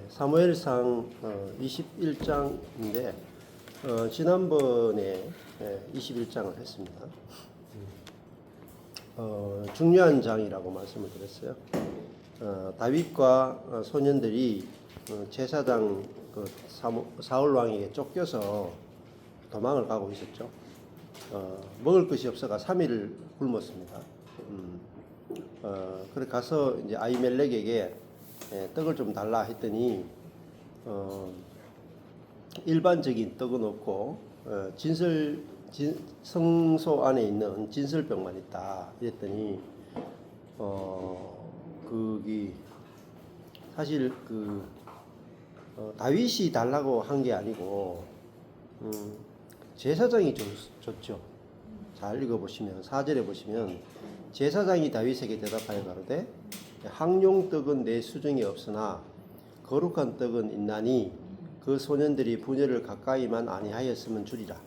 사무엘상 21장인데 지난번에 21장을 했습니다. 중요한 장이라고 말씀을 드렸어요. 다윗과 소년들이 제사장 사울 왕에게 쫓겨서 도망을 가고 있었죠. 먹을 것이 없어가 3일을 굶었습니다. 그래 가서 이제 아히멜렉에게 떡을 좀 달라 했더니 일반적인 떡은 없고 성소 안에 있는 진설병만 있다 이랬더니 그게 사실 다윗이 달라고 한 게 아니고 제사장이 줬죠. 잘 읽어보시면 4절에 보시면 제사장이 다윗에게 대답하여 가로되 항용떡은 내 수중에 없으나 거룩한 떡은 있나니 그 소년들이 분열을 가까이만 아니하였으면 주리라.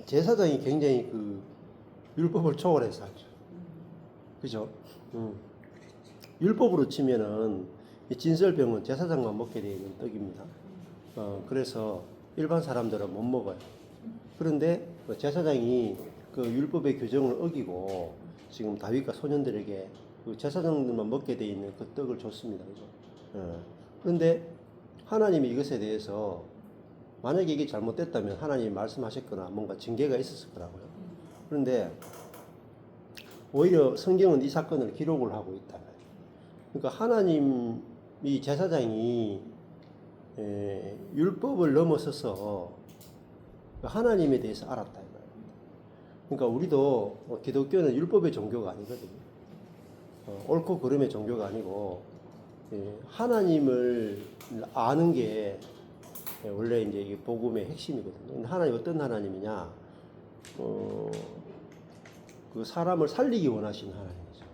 제사장이 굉장히 율법을 초월해서 하죠. 그죠? 율법으로 치면은 이 진설병은 제사장만 먹게 되어 있는 떡입니다. 그래서 일반 사람들은 못 먹어요. 그런데 제사장이 그 율법의 규정을 어기고 지금 다윗과 소년들에게 그 제사장들만 먹게 되어 있는 그 떡을 줬습니다. 그죠? 그런데 하나님이 이것에 대해서 만약에 이게 잘못됐다면 하나님이 말씀하셨거나 뭔가 징계가 있었을 거라고요. 그런데 오히려 성경은 이 사건을 기록을 하고 있다. 그러니까 하나님이 제사장이 율법을 넘어서서 하나님에 대해서 알았다. 그러니까 우리도 기독교는 율법의 종교가 아니거든요. 옳고 그름의 종교가 아니고 하나님을 아는 게 원래 이제 이게 복음의 핵심이거든요. 하나님 어떤 하나님이냐? 그 사람을 살리기 원하시는 하나님이죠.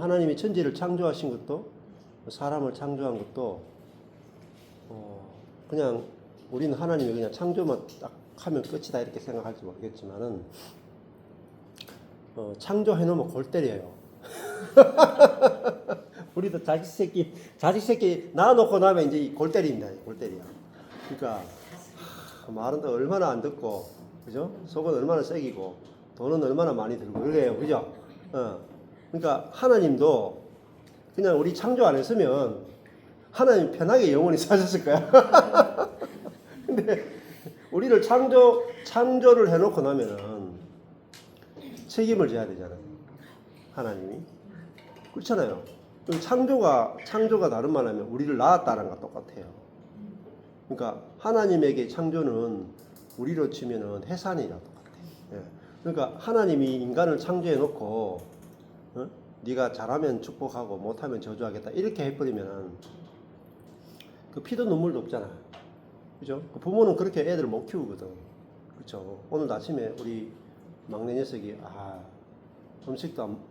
하나님이 천지를 창조하신 것도 사람을 창조한 것도 그냥 우리는 하나님이 그냥 창조만 딱 하면 끝이다 이렇게 생각할지 모르겠지만은 창조해 놓으면 골 때려요. 우리도 자식 새끼 낳아놓고 나면 이제 골 때린다, 골 때려. 그러니까 말은 또 얼마나 안 듣고, 그죠? 속은 얼마나 새기고, 돈은 얼마나 많이 들고 그래요, 그죠? 그러니까 하나님도 그냥 우리 창조 안 했으면 하나님 편하게 영원히 사셨을 거야. 근데 우리를 창조를 해놓고 나면은 책임을 져야 되잖아요. 하나님이. 그렇잖아요. 창조가 다른 말 하면 우리를 낳았다는 거 똑같아요. 그러니까 하나님에게 창조는 우리로 치면은 해산이랑 똑같아요. 그러니까 하나님이 인간을 창조해 놓고, 네가 잘하면 축복하고 못하면 저주하겠다 이렇게 해버리면은 그 피도 눈물도 없잖아요. 그죠? 부모는 그렇게 애들 못 키우거든. 그렇죠? 오늘 아침에 우리 막내 녀석이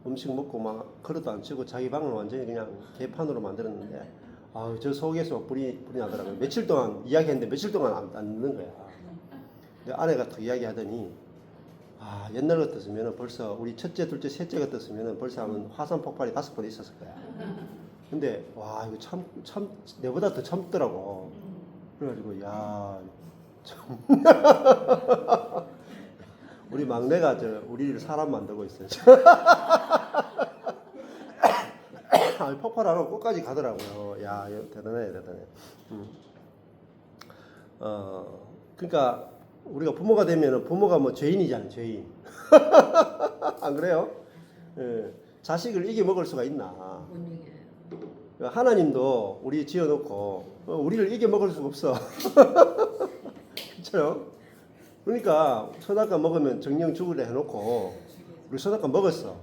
음식 먹고 막 그릇도 안 치고 자기 방을 완전히 그냥 개판으로 만들었는데 저 속에서 불이 나더라고요. 며칠 동안 이야기했는데 며칠 동안 안 듣는 거야. 근데 아내가 더 이야기하더니 옛날 같았으면 벌써 우리 첫째, 둘째, 셋째 같았으면 벌써 하면 화산 폭발이 5번 있었을 거야. 근데 이거 참 내보다 더 참더라고. 그래가지고 참 우리 막내가 우리를 사람 만들고 있어요. 폭발 안 하고 끝까지 가더라고요. 대단해. 그러니까 우리가 부모가 되면은 부모가 뭐 죄인이잖아요, 죄인. 안 그래요? 자식을 이겨 먹을 수가 있나? 하나님도 우리 지어놓고 우리를 이겨 먹을 수가 없어. 그렇죠? 그러니까 선악과 먹으면 정령 죽으려 해놓고 우리 선악과 먹었어.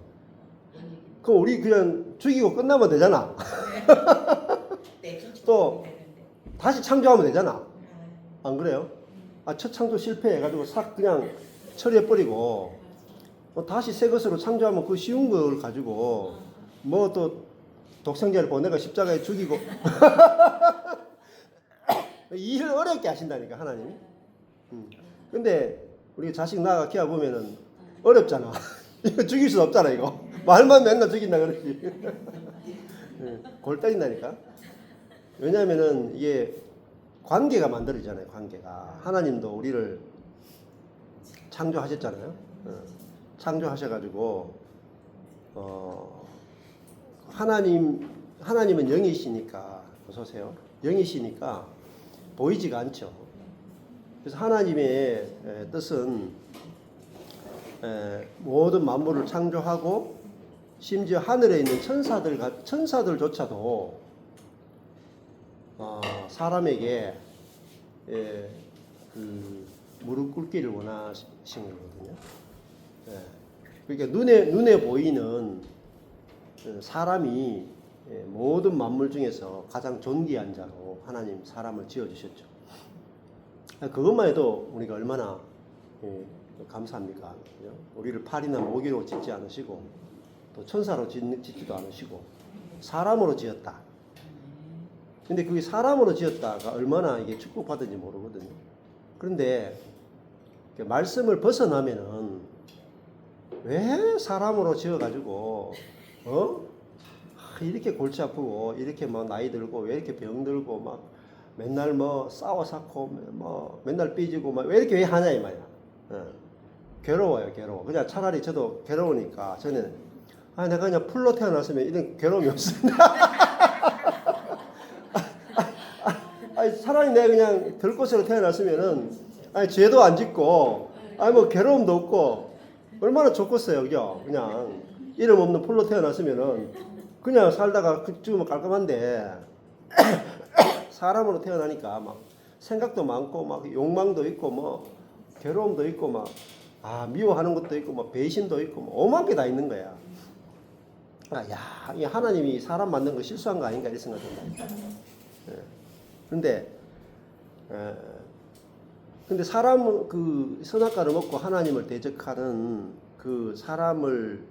그럼 우리 그냥 죽이고 끝나면 되잖아. 또 다시 창조하면 되잖아. 안 그래요? 첫 창조 실패해가지고 싹 그냥 처리해버리고 다시 새 것으로 창조하면 그 쉬운 걸 가지고 뭐 또 독생자를 보내가 십자가에 죽이고 일을 어렵게 하신다니까 하나님이. 근데 우리 자식 낳아 키워보면은 어렵잖아. 이거 죽일 수 없잖아 이거. 말만 맨날 죽인다 그러지. 골 때린다니까. 왜냐하면은 이게 관계가 만들어지잖아요. 관계가. 하나님도 우리를 창조하셨잖아요. 창조하셔가지고 하나님은 영이시니까 보세요. 영이시니까 보이지가 않죠. 그래서 하나님의 뜻은 모든 만물을 창조하고 심지어 하늘에 있는 천사들조차도 사람에게 그 무릎 꿇기를 원하신 거거든요. 그러니까 눈에 보이는 사람이 모든 만물 중에서 가장 존귀한 자로 하나님 사람을 지어주셨죠. 그것만 해도 우리가 얼마나 감사합니까? 우리를 팔이나 모기로 짓지 않으시고 또 천사로 짓지도 않으시고 사람으로 지었다. 근데 그게 사람으로 지었다가 얼마나 이게 축복받은지 모르거든요. 그런데 말씀을 벗어나면은 왜 사람으로 지어가지고 이렇게 골치 아프고 이렇게 막 나이 들고 왜 이렇게 병 들고 막 맨날 뭐 싸워 샀고 뭐 맨날 삐지고 막 왜 하냐 이 말이야. 괴로워요, 괴로워. 그냥 차라리 저도 괴로우니까 저는 내가 그냥 풀로 태어났으면 이런 괴로움이 없습니다. 차라리 내가 그냥 들꽃으로 태어났으면은 죄도 안 짓고 뭐 괴로움도 없고 얼마나 좋겠어요, 그죠? 그냥 이름 없는 풀로 태어났으면은 그냥 살다가 죽으면 깔끔한데 사람으로 태어나니까 막 생각도 많고 막 욕망도 있고 뭐 괴로움도 있고 막 미워하는 것도 있고 뭐 배신도 있고 뭐 오만 게 다 있는 거야. 이 하나님이 사람 만든 거 실수한 거 아닌가 이런 생각이 듭니다. 근데 사람은 그 선악과를 먹고 하나님을 대적하는 그 사람을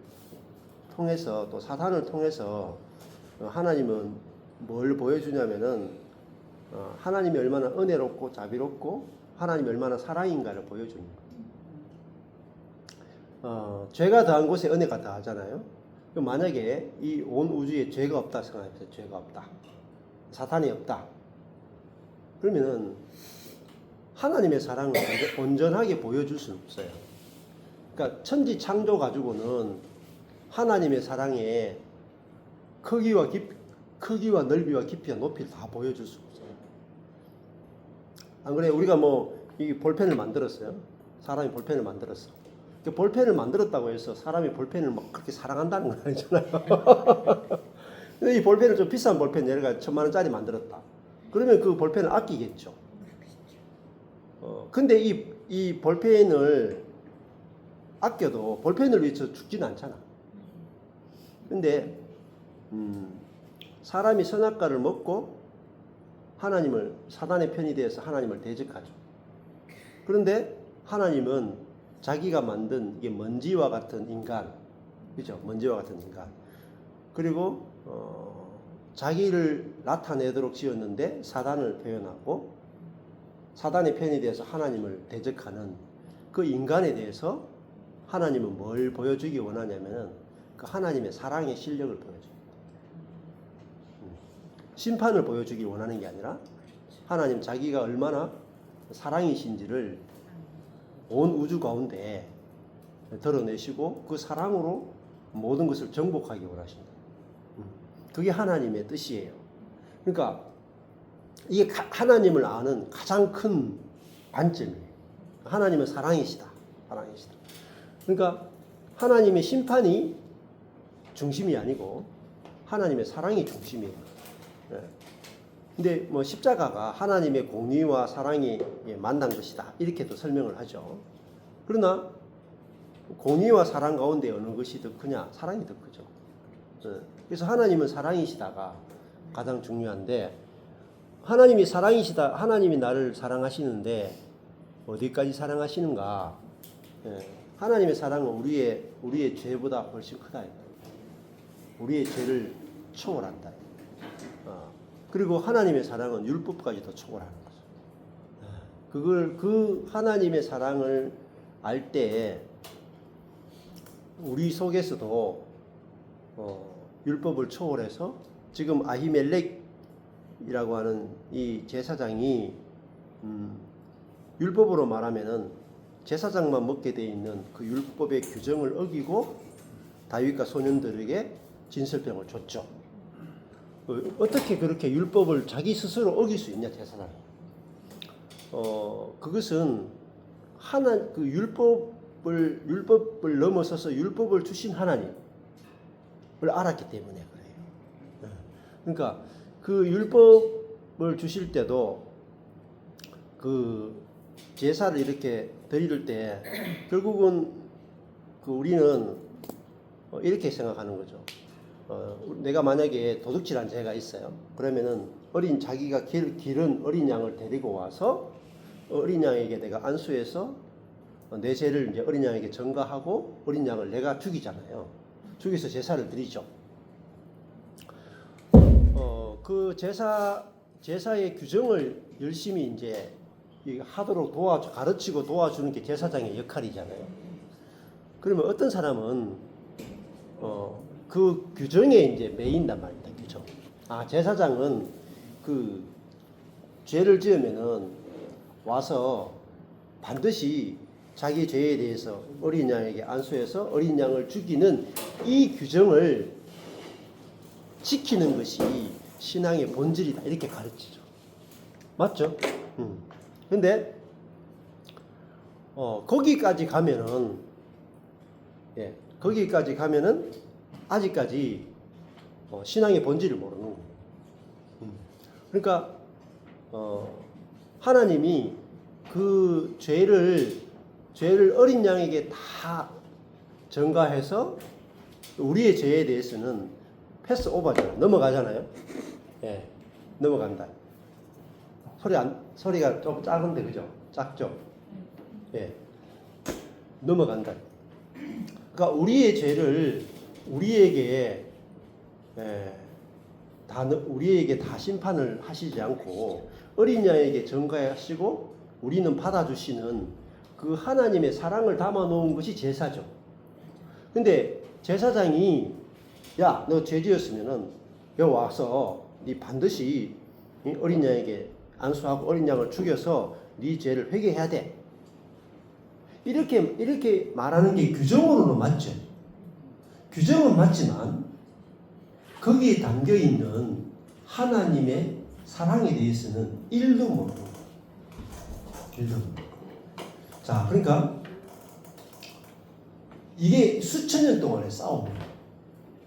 통해서 또 사탄을 통해서 하나님은 뭘 보여주냐면은 하나님이 얼마나 은혜롭고 자비롭고 하나님이 얼마나 사랑인가를 보여주는 거예요. 죄가 더한 곳에 은혜가 더하잖아요. 그럼 만약에 이 온 우주에 죄가 없다 생각해보세요. 죄가 없다. 사탄이 없다. 그러면은 하나님의 사랑을 온전하게 보여줄 수는 없어요. 그러니까 천지 창조 가지고는 하나님의 사랑의 크기와 넓이와 깊이와 높이를 다 보여줄 수 없어요. 안 그래? 우리가 이 볼펜을 만들었어요. 사람이 볼펜을 만들었어. 그 볼펜을 만들었다고 해서 사람이 볼펜을 막 그렇게 사랑한다는 건 아니잖아요. 근데 이 볼펜을 좀 비싼 볼펜 예를 들어 1,000,000원짜리 만들었다. 그러면 그 볼펜을 아끼겠죠. 근데 이 볼펜을 아껴도 볼펜을 위해서 죽지는 않잖아. 근데 사람이 선악과를 먹고 사단의 편이 되어서 하나님을 대적하죠. 그런데 하나님은 자기가 만든 이게 먼지와 같은 인간, 그죠? 먼지와 같은 인간. 그리고 자기를 나타내도록 지었는데 사단을 표현하고 사단의 편이 되어서 하나님을 대적하는 그 인간에 대해서 하나님은 뭘 보여주기 원하냐면은 그 하나님의 사랑의 실력을 보여줍니다. 심판을 보여주기 원하는 게 아니라 하나님 자기가 얼마나 사랑이신지를 온 우주 가운데 드러내시고 그 사랑으로 모든 것을 정복하기 원하신다. 그게 하나님의 뜻이에요. 그러니까 이게 하나님을 아는 가장 큰 관점이에요. 하나님은 사랑이시다. 사랑이시다. 그러니까 하나님의 심판이 중심이 아니고 하나님의 사랑이 중심이에요. 근데 십자가가 하나님의 공의와 사랑이 만난 것이다. 이렇게도 설명을 하죠. 그러나 공의와 사랑 가운데 어느 것이 더 크냐? 사랑이 더 크죠. 그래서 하나님은 사랑이시다가 가장 중요한데 하나님이 사랑이시다. 하나님이 나를 사랑하시는데 어디까지 사랑하시는가? 하나님의 사랑은 우리의 죄보다 훨씬 크다. 우리의 죄를 초월한다. 그리고 하나님의 사랑은 율법까지도 초월하는 거죠. 그 하나님의 사랑을 알 때 우리 속에서도 율법을 초월해서 지금 아히멜렉이라고 하는 이 제사장이 율법으로 말하면은 제사장만 먹게 돼 있는 그 율법의 규정을 어기고 다윗과 소년들에게 진설병을 줬죠. 어떻게 그렇게 율법을 자기 스스로 어길 수 있냐, 제사장이. 그것은 그 율법을 넘어서서 율법을 주신 하나님을 알았기 때문에 그래요. 그러니까 그 율법을 주실 때도 그 제사를 이렇게 드릴 때 결국은 그 우리는 이렇게 생각하는 거죠. 내가 만약에 도둑질한 죄가 있어요. 그러면은 자기가 기른 어린 양을 데리고 와서 어린 양에게 내가 안수해서 내 죄를 이제 어린 양에게 전가하고 어린 양을 내가 죽이잖아요. 죽여서 제사를 드리죠. 그 제사의 규정을 열심히 이제 하도록 가르치고 도와주는 게 제사장의 역할이잖아요. 그러면 어떤 사람은 그 규정에 이제 매인단 말입니다. 규정. 제사장은 그 죄를 지으면은 와서 반드시 자기 죄에 대해서 어린 양에게 안수해서 어린 양을 죽이는 이 규정을 지키는 것이 신앙의 본질이다. 이렇게 가르치죠. 맞죠? 근데 거기까지 가면은 아직까지 신앙의 본질을 모르는 거예요. 그러니까 하나님이 그 죄를 어린 양에게 다 전가해서 우리의 죄에 대해서는 패스 오버잖아요. 넘어가잖아요. 예, 넘어간다. 소리가 좀 작은데 그죠? 작죠? 예, 넘어간다. 그러니까 우리의 죄를 우리에게 다 심판을 하시지 않고 어린 양에게 전가하시고 우리는 받아주시는 그 하나님의 사랑을 담아 놓은 것이 제사죠. 근데 제사장이 야, 너 죄 지었으면은 여기 와서 네 반드시 어린 양에게 안수하고 어린 양을 죽여서 네 죄를 회개해야 돼. 이렇게 말하는 게 규정으로는 맞죠. 규정은 맞지만 거기에 담겨 있는 하나님의 사랑에 대해서는 1도 모르는 거예요. 1도. 자, 그러니까 이게 수천 년 동안의 싸움이에요.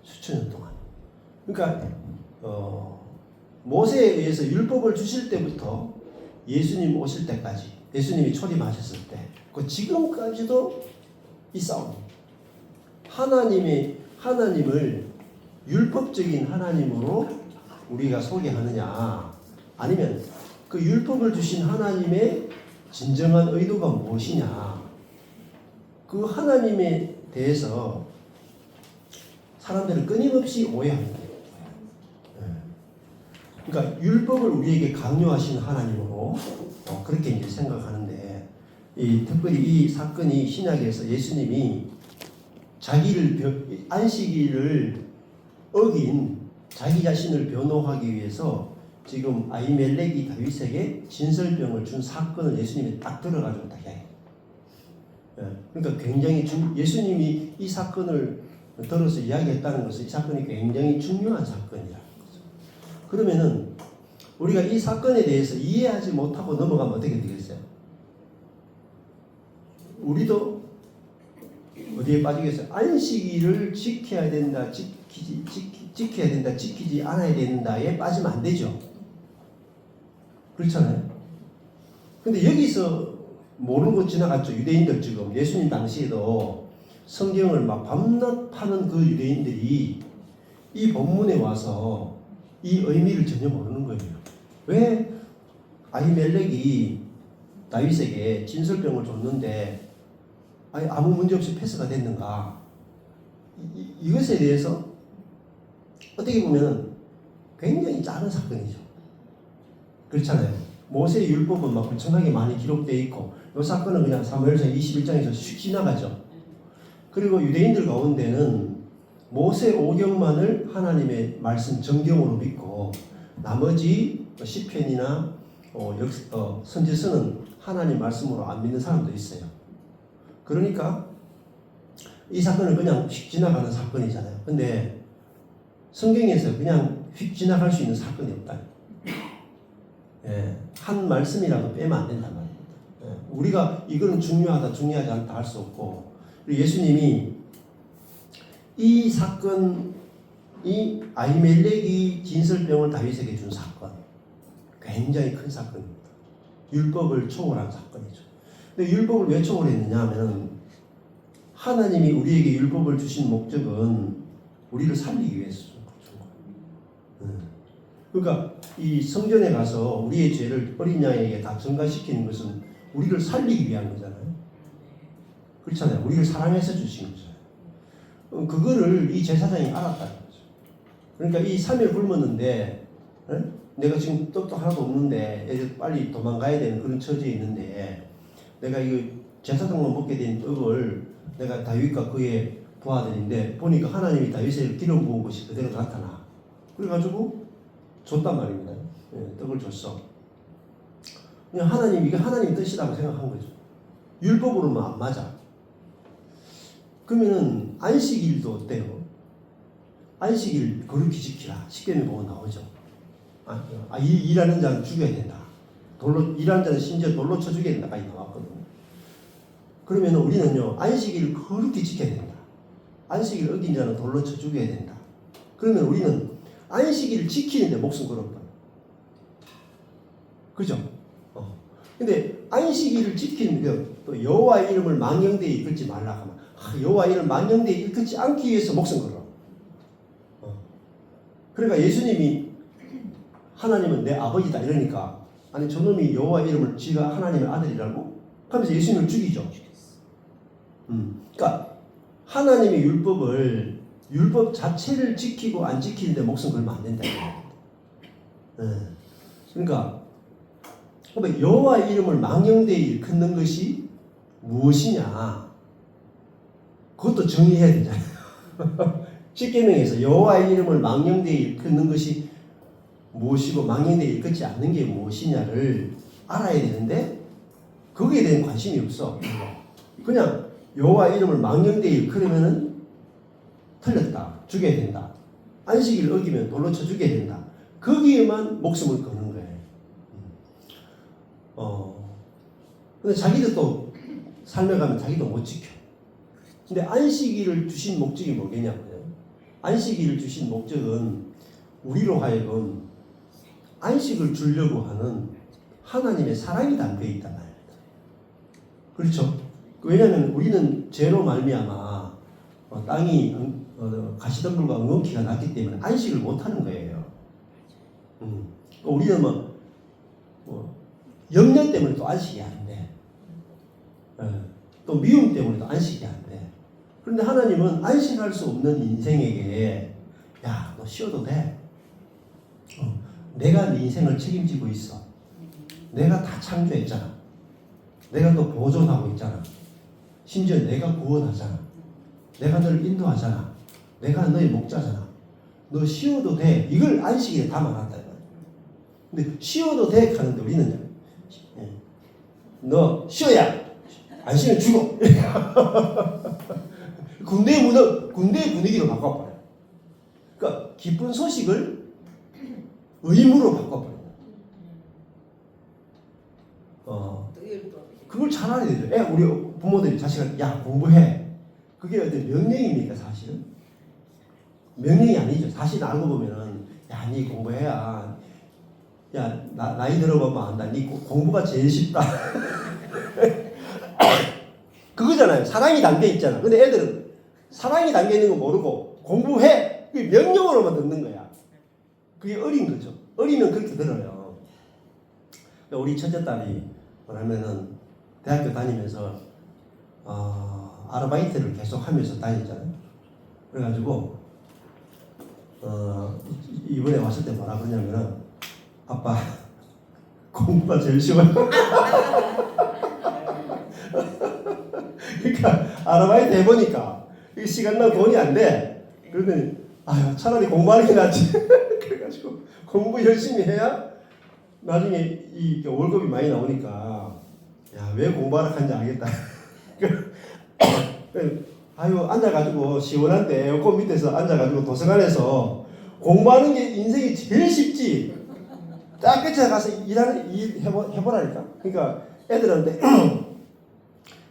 수천 년 동안. 그러니까 모세에 의해서 율법을 주실 때부터 예수님 오실 때까지, 예수님이 초림하셨을 때, 그 지금까지도 이 싸움입니다. 하나님을 율법적인 하나님으로 우리가 소개하느냐, 아니면 그 율법을 주신 하나님의 진정한 의도가 무엇이냐, 그 하나님에 대해서 사람들은 끊임없이 오해하는 거예요. 그러니까 율법을 우리에게 강요하신 하나님으로 그렇게 이제 생각하는데, 특별히 이 사건이 신약에서 예수님이 안식일을 어긴 자기 자신을 변호하기 위해서 지금 아히멜렉이 다윗에게 진설병을 준 사건을 예수님이 딱 들어가지고 딱 해요. 그러니까 굉장히 예수님이 이 사건을 들어서 이야기했다는 것은 이 사건이 굉장히 중요한 사건이라는 거죠. 그러면은 우리가 이 사건에 대해서 이해하지 못하고 넘어가면 어떻게 되겠어요? 우리도 어디에 빠지겠어요? 안식일을 지켜야 된다, 지켜야 된다, 지키지 않아야 된다에 빠지면 안 되죠. 그렇잖아요. 근데 여기서 모르고 지나갔죠. 유대인들 지금 예수님 당시에도 성경을 막 밤낮 파는 그 유대인들이 이 본문에 와서 이 의미를 전혀 모르는 거예요. 왜 아히멜렉이 다윗에게 진설병을 줬는데 아무 문제 없이 패스가 됐는가? 이것에 대해서 어떻게 보면 굉장히 작은 사건이죠. 그렇잖아요. 모세의 율법은 막 엄청나게 많이 기록되어 있고 이 사건은 그냥 사무엘상 21장에서 슉 지나가죠. 그리고 유대인들 가운데는 모세 오경만을 하나님의 말씀 정경으로 믿고 나머지 시편이나 선지서는 하나님 말씀으로 안 믿는 사람도 있어요. 그러니까 이 사건은 그냥 휙 지나가는 사건이잖아요. 근데 성경에서 그냥 휙 지나갈 수 있는 사건이 없다. 예, 한 말씀이라도 빼면 안 된단 말입니다. 예, 우리가 이거는 중요하다, 중요하지 않다 할 수 없고, 예수님이 이 사건이 아히멜렉이 진설병을 다윗에게 준 사건, 굉장히 큰 사건입니다. 율법을 초월한 사건이죠. 근데 율법을 왜 초월했느냐 하면 하나님이 우리에게 율법을 주신 목적은 우리를 살리기 위해서 준 거예요. 그러니까 이 성전에 가서 우리의 죄를 어린 양에게 다 전가시키는 것은 우리를 살리기 위한 거잖아요. 그렇잖아요. 우리를 사랑해서 주신 거잖아요. 그거를 이 제사장이 알았다는 거죠. 그러니까 이 3일 굶었는데 내가 지금 떡도 하나도 없는데 빨리 도망가야 되는 그런 처지에 있는데 내가 이거 제사장만 먹게 된 떡을 내가 다윗과 그의 부하들인데 보니까 하나님이 다윗에 기름 부은 것이 그대로 나타나. 그래가지고 줬단 말입니다. 예, 떡을 줬어. 그냥 이게 하나님 뜻이라고 생각한 거죠. 율법으로는 안 맞아. 그러면은 안식일도 어때요? 안식일 거룩히 지키라. 십계명에 보면 나오죠. 일하는 자는 죽여야 된다. 일하는 자는 심지어 돌로 쳐 죽여야 된다까지 나왔거든요. 그러면 우리는요, 안식일을 거룩히 지켜야 된다. 안식일 어긴 자는 돌로 쳐 죽여야 된다. 그러면 우리는 안식일을 지키는데 목숨 걸었다. 그죠? 근데 안식일을 지키는 또 여호와의 이름을 망령되이 이끌지 말라 하면 여호와의 이름을 망령되이 이끌지 않기 위해서 목숨 걸어. 그러니까 예수님이 하나님은 내 아버지다 이러니까 아니 저놈이 여호와의 이름을 지가 하나님의 아들이라고 하면서 예수님을 죽이죠. 그러니까 하나님의 율법 자체를 지키고 안 지키는데 목숨 걸면 안 된다. 그러니까 여호와의 이름을 망령되이 일컫는 것이 무엇이냐? 그것도 정리해야 되잖아요. 십계명에서 여호와의 이름을 망령되이 일컫는 것이 무엇이고 망령되이 일컫지 않는 게 무엇이냐를 알아야 되는데 거기에 대한 관심이 없어. 그냥 여호와의 이름을 망령되이 일컬으면은 틀렸다. 죽여야 된다. 안식일을 어기면 돌로 쳐 죽여야 된다. 거기에만 목숨을 거는 거예요. 근데 자기도 또 살며가면 자기도 못 지켜. 근데 안식일을 주신 목적이 뭐겠냐고요. 안식일을 주신 목적은 우리로 하여금 안식을 주려고 하는 하나님의 사랑이 담겨 있단 말입니다. 그렇죠? 왜냐하면 우리는 죄로 말미암아 땅이 가시덤불과 엉겅퀴가 났기 때문에 안식을 못하는 거예요. 우리는 염려 때문에 또 안식이 안 돼. 또 미움 때문에 또 안식이 안 돼. 그런데 하나님은 안식할 수 없는 인생에게 야, 너 쉬어도 돼. 내가 네 인생을 책임지고 있어. 내가 다 창조했잖아. 내가 또 보존하고 있잖아. 심지어 내가 구원하잖아. 내가 너를 인도하잖아. 내가 너의 목자잖아. 너 쉬어도 돼. 이걸 안식일에 담아놨다. 근데 쉬어도 돼 하는데 우리는 너 쉬어야 안 쉬면 죽어. 군대의 분위기로 바꿔버려요. 그러니까 기쁜 소식을 의무로 바꿔버려요. 그걸 잘 알아야 되죠. 우리 부모들이 자식한테 야 공부해. 그게 어떤 명령입니까 사실은? 명령이 아니죠. 사실 알고 보면은 야 니 공부해야 야 나이 들어보면 안다. 니 공부가 제일 쉽다. 그거잖아요. 사랑이 담겨 있잖아. 근데 애들은 사랑이 담겨 있는 거 모르고 공부해. 그게 명령으로만 듣는 거야. 그게 어린 거죠. 어리면 그렇게 들어요. 우리 첫째 딸이 뭐냐면은 대학교 다니면서 아르바이트를 계속 하면서 다니잖아요. 그래가지고 이번에 왔을 때 뭐라 그러냐면은 아빠 공부가 제일 쉬워요. 그러니까 아르바이트 해보니까 시간당 돈이 안 돼. 그러더니 아유 차라리 공부하는 게 낫지. 그래가지고 공부 열심히 해야 나중에 이 월급이 많이 나오니까 야 왜 공부하러 간지 알겠다. 아유 앉아가지고 시원한데 에어컨 밑에서 앉아가지고 도서관에서 공부하는 게 인생이 제일 쉽지. 딱 끝에 가서 일 해보라니까. 그러니까 애들한테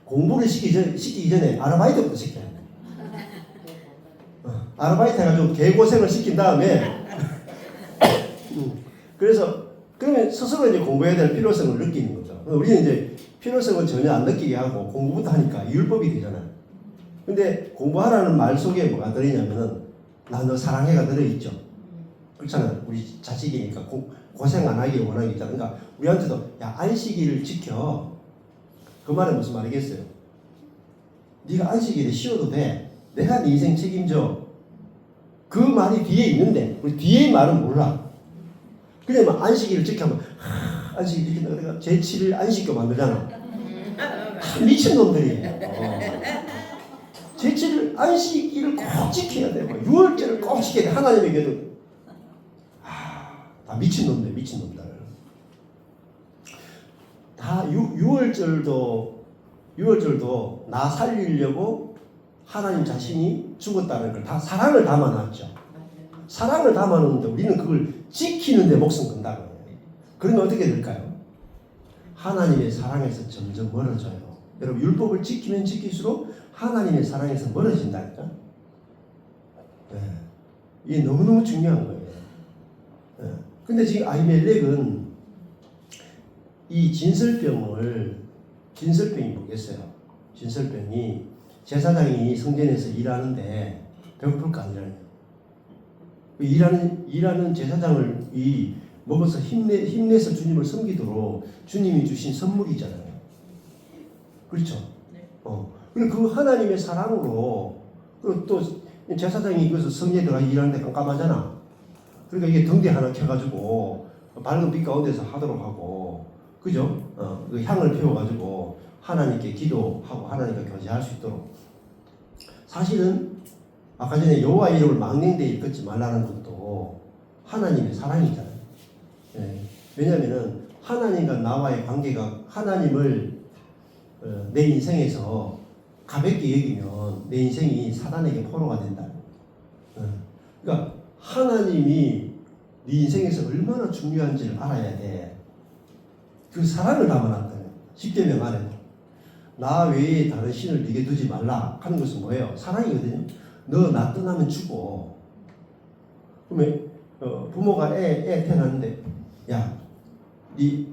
공부를 시키기 전에 아르바이트부터 시켜야 돼. 아르바이트 해가지고 개고생을 시킨 다음에 그래서 그러면 스스로 이제 공부해야 될 필요성을 느끼는 거죠. 우리는 이제 필요성을 전혀 안 느끼게 하고 공부부터 하니까 율법이 되잖아요. 근데 공부하라는 말 속에 뭐가 들어있냐면은 나 너 사랑해가 들어있죠. 그렇잖아요. 우리 자식이니까 고생 안 하길 원하는 게 있잖아. 그러니까 우리한테도 야 안식일을 지켜. 그 말은 무슨 말이겠어요? 네가 안식일에 쉬어도 돼. 내가 네 인생 책임져. 그 말이 뒤에 있는데 우리 뒤에 말은 몰라. 그냥 막 안식일을 지켜면 안식일 지킨다. 그러니까 제7일 안식교 만들잖아. 미친 놈들이에요. 제7일 안식일을 꼭 지켜야 돼. 6월절을 꼭 지켜야 돼. 하나님에게도 다 미친 놈들, 미친 놈들. 다 6월절도 나 살리려고 하나님 자신이 죽었다는 걸 다 사랑을 담아놨죠. 사랑을 담아놓는데 우리는 그걸 지키는데 목숨 건다는 거예요. 그러면 어떻게 될까요? 하나님의 사랑에서 점점 멀어져요. 여러분 율법을 지키면 지킬수록 하나님의 사랑에서 멀어진다니까. 네. 이게 너무너무 중요한 거예요. 네. 근데 지금 아히멜렉은 이 진설병이 뭐겠어요? 진설병이 제사장이 성전에서 일하는데 배고플 거 아니라요. 일하는 제사장을 먹어서 힘내서 주님을 섬기도록 주님이 주신 선물이잖아요. 그렇죠? 네. 그리고 그 하나님의 사랑으로 그리고 또 제사장이 그래서 성전에 들어가 일하는데 깜깜하잖아. 그러니까 이게 등대 하나 켜가지고 밝은 빛 가운데서 하도록 하고, 그죠? 그 향을 피워가지고 하나님께 기도하고 하나님과 교제할 수 있도록. 사실은 아까 전에 여호와 이름을 망령되이 일컫지 말라는 것도 하나님의 사랑이잖아요. 예. 왜냐하면은 하나님과 나와의 관계가 하나님을 내 인생에서 가볍게 여기면 내 인생이 사단에게 포로가 된다. 그러니까 하나님이 네 인생에서 얼마나 중요한지를 알아야 돼. 그 사랑을 담아놨다. 십계명 안에도 나 외에 다른 신을 네게 두지 말라 하는 것은 뭐예요? 사랑이거든요. 너 나 떠나면 죽어. 그러면 부모가 애 태어났는데 야, 네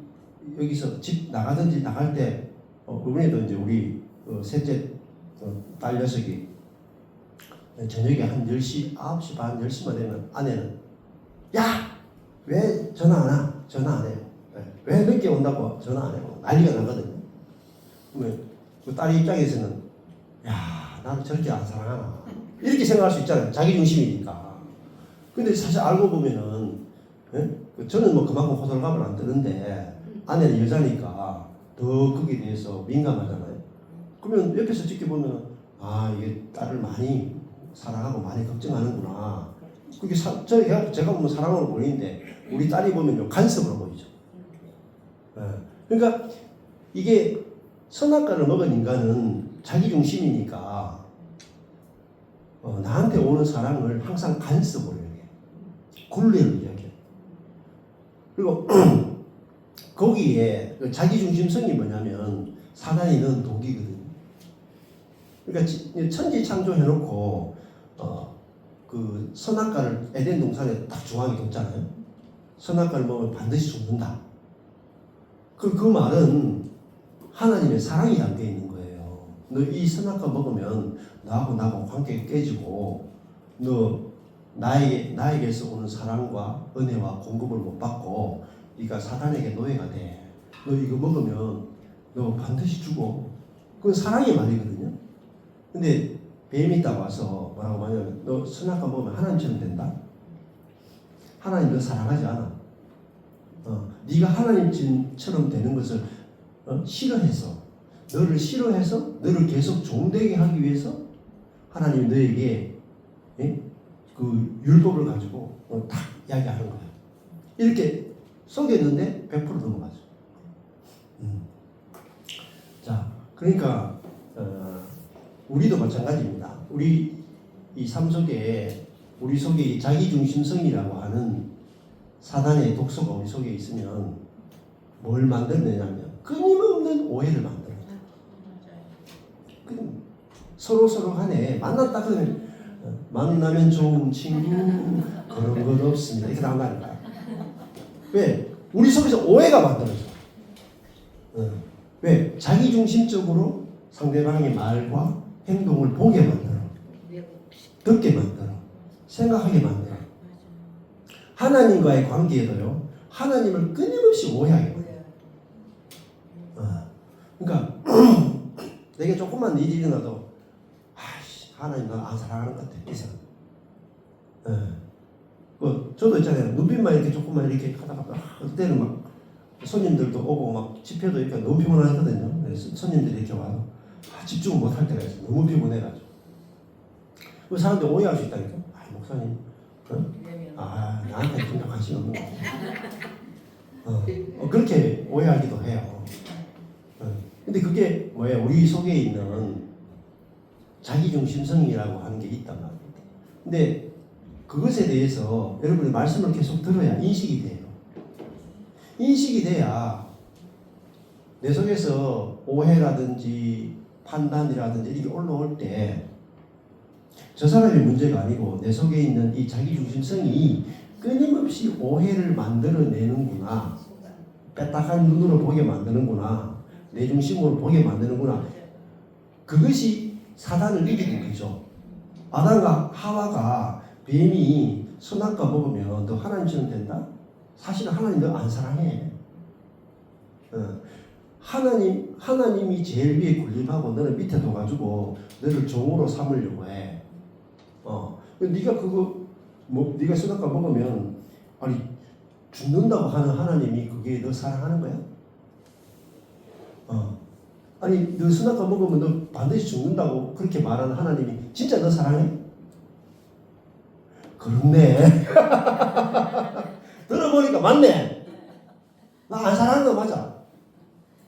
여기서 집 나가든지 나갈 때 이번에도 이제 우리 셋째 딸 녀석이 저녁에 한 10시, 9시 반, 10시만 되면 아내는 야! 왜 전화 안 와? 전화 안 해요. 왜 늦게 온다고 전화 안 해요. 난리가 나거든요. 그러면 그 딸 입장에서는 야, 나를 저렇게 안 사랑하나 이렇게 생각할 수 있잖아요. 자기 중심이니까. 근데 사실 알고 보면은 저는 뭐 그만큼 호들갑을 안 뜨는데 아내는 여자니까 더 거기에 대해서 민감하잖아요. 그러면 옆에서 지켜보면 이게 딸을 많이 사랑하고 많이 걱정하는구나. 그게 제가 보면 사랑으로 보이는데 우리 딸이 보면 간섭으로 보이죠. 그러니까 이게 선악과를 먹은 인간은 자기 중심이니까 나한테 오는 사랑을 항상 간섭으로 이야기해. 굴레로 이야기해. 그리고 거기에 자기 중심성이 뭐냐면 사단이 넣은 독이거든요. 그러니까 천지 창조해놓고 그 선악과를 에덴 동산에 딱 중앙에 뒀잖아요. 선악과를 먹으면 반드시 죽는다. 그 말은 하나님의 사랑이 담겨 있는 거예요. 너 이 선악과 먹으면 나하고 관계가 깨지고 너 나에게서 오는 사랑과 은혜와 공급을 못 받고 네가 사단에게 노예가 돼. 너 이거 먹으면 너 반드시 죽어. 그건 사랑의 말이거든요. 근데 뱀이 딱 와서 뭐라고 하냐면 너 선악과 먹으면 하나님처럼 된다. 하나님 너 사랑하지 않아. 네가 하나님처럼 되는 것을 싫어해서 너를 계속 종되게 하기 위해서 하나님 너에게 그 율법을 가지고 딱 이야기하는 거예요. 이렇게 속였는데 100% 넘어가죠. 자, 그러니까 우리도 마찬가지입니다. 우리 이 삶 속에 우리 속에 이 자기중심성이라고 하는 사단의 독소가 우리 속에 있으면 뭘 만들느냐면 끊임없는 오해를 만들어요. 서로 간에 만났다 그러면 만나면 좋은 친구 그런 건 없습니다. 이렇게 나온다니까. 왜? 우리 속에서 오해가 만들어져. 왜? 자기중심적으로 상대방의 말과 행동을 보게 만들어. 듣게 만들어. 생각하게 만들어. 하나님과의 관계에도요. 하나님을 끊임없이 오해하게 만들어. 그러니까 내게 조금만 일이 일어나도 하나님 나 안 사랑하는 것 같아. 이 생각. 저도 있잖아요. 눈빛만 이렇게 조금만 이렇게 하다가 그때는 막 손님들도 오고 막 집회도 이렇게 너무 피곤하거든요. 손님들이 이렇게 와서 집중을 못할 때가 있어요. 너무 피곤해가지고. 그 사람들 오해할 수 있다니까. 목사님, 나한테 전혀 관심 없는 거. 그렇게 오해하기도 해요. 근데 그게 뭐예요? 우리 속에 있는 자기중심성이라고 하는 게 있단 말입니다. 근데 그것에 대해서 여러분이 말씀을 계속 들어야 인식이 돼요. 인식이 돼야 내 속에서 오해라든지 판단이라든지 이게 올라올 때 저 사람의 문제가 아니고 내 속에 있는 이 자기중심성이 끊임없이 오해를 만들어내는구나. 빼딱한 눈으로 보게 만드는구나. 내 중심으로 보게 만드는구나. 그것이 사단을 이기는 거죠. 아담과 하와가 뱀이 선악과 먹으면 너 하나님처럼 된다? 사실은 하나님 너 안 사랑해. 하나님이 제일 위에 군림하고 너는 밑에 둬가지고 너를 종으로 삼으려고 해. 네가 네가 선악과 먹으면 아니 죽는다고 하는 하나님이 그게 너 사랑하는 거야? 아니 너 선악과 먹으면 너 반드시 죽는다고 그렇게 말하는 하나님이 진짜 너 사랑해? 그렇네. 들어보니까 맞네. 나 안 사랑하는 거 맞아.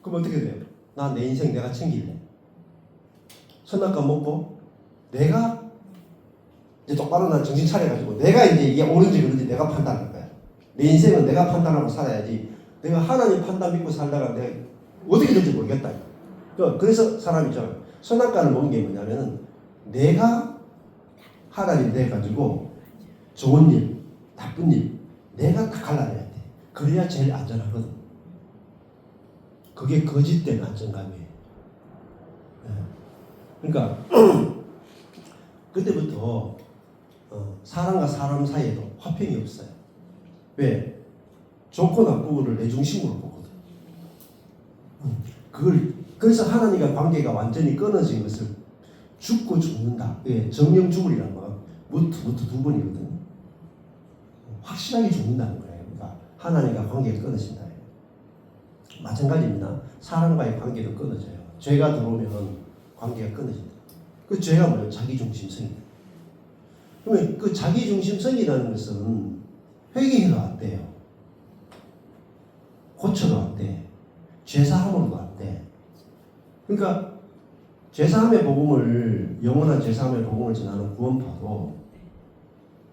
그럼 어떻게 돼요? 나 내 인생 내가 챙길래. 선악과 먹고 내가 이제 똑바로 난 정신 차려가지고 내가 이제 이게 옳은지 그른지 내가 판단할 거야. 내 인생은 내가 판단하고 살아야지. 내가 하나님 판단 믿고 살다가 내가 어떻게 될지 모르겠다. 그래서 사람이죠. 선악과를 먹은 게 뭐냐면은 내가 하나님 돼가지고 좋은 일, 나쁜 일 내가 다 갈라내야 돼. 그래야 제일 안전하거든. 그게 거짓된 안정감이에요. 그러니까 그때부터 사람과 사람 사이에도 화평이 없어요. 왜? 좋고 나쁘고를 내 중심으로 보거든. 그래서 하나님과 관계가 완전히 끊어진 것을 죽고 죽는다. 예, 정령 죽으리란 말. 무트 두 번이거든요. 확실하게 죽는다는 거예요. 그러니까 하나님과 관계가 끊어진다. 마찬가지입니다. 사람과의 관계도 끊어져요. 죄가 들어오면 관계가 끊어진다. 그 죄가 뭐예요? 자기중심성이다. 그러면 그 자기중심성이라는 것은 회개해도 안 돼요. 고쳐도 안 돼. 죄사함으로도 안 돼. 그러니까 죄사함의 복음을 영원한 죄사함의 복음을 전하는 구원파도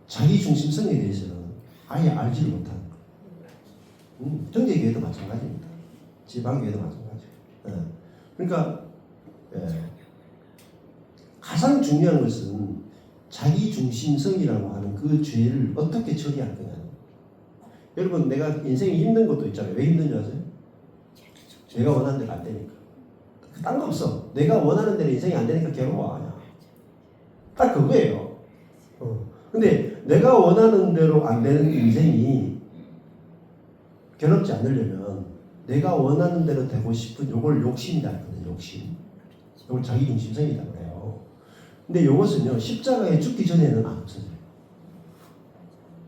자기중심성에 대해서는 아예 알지를 못하는 거예요. 정제교회도 마찬가지입니다. 지방교회도 마찬가지예요. 그러니까 가장 중요한 것은 자기중심성이라고 하는 그 죄를 어떻게 처리할 거냐. 여러분 내가 인생이 힘든 것도 있잖아요. 왜 힘든 줄 아세요? 내가 원하는 대로 안 되니까. 딴 거 없어. 내가 원하는 대로 인생이 안 되니까 괴로워. 그냥. 딱 그거예요. 근데 내가 원하는 대로 안 되는 인생이 괴롭지 않으려면 내가 원하는 대로 되고 싶은 요걸 욕심이다 했거든요. 욕심. 요걸 자기중심성이다 그래요. 근데 요것은요 십자가에 죽기 전에는 안 없어져요.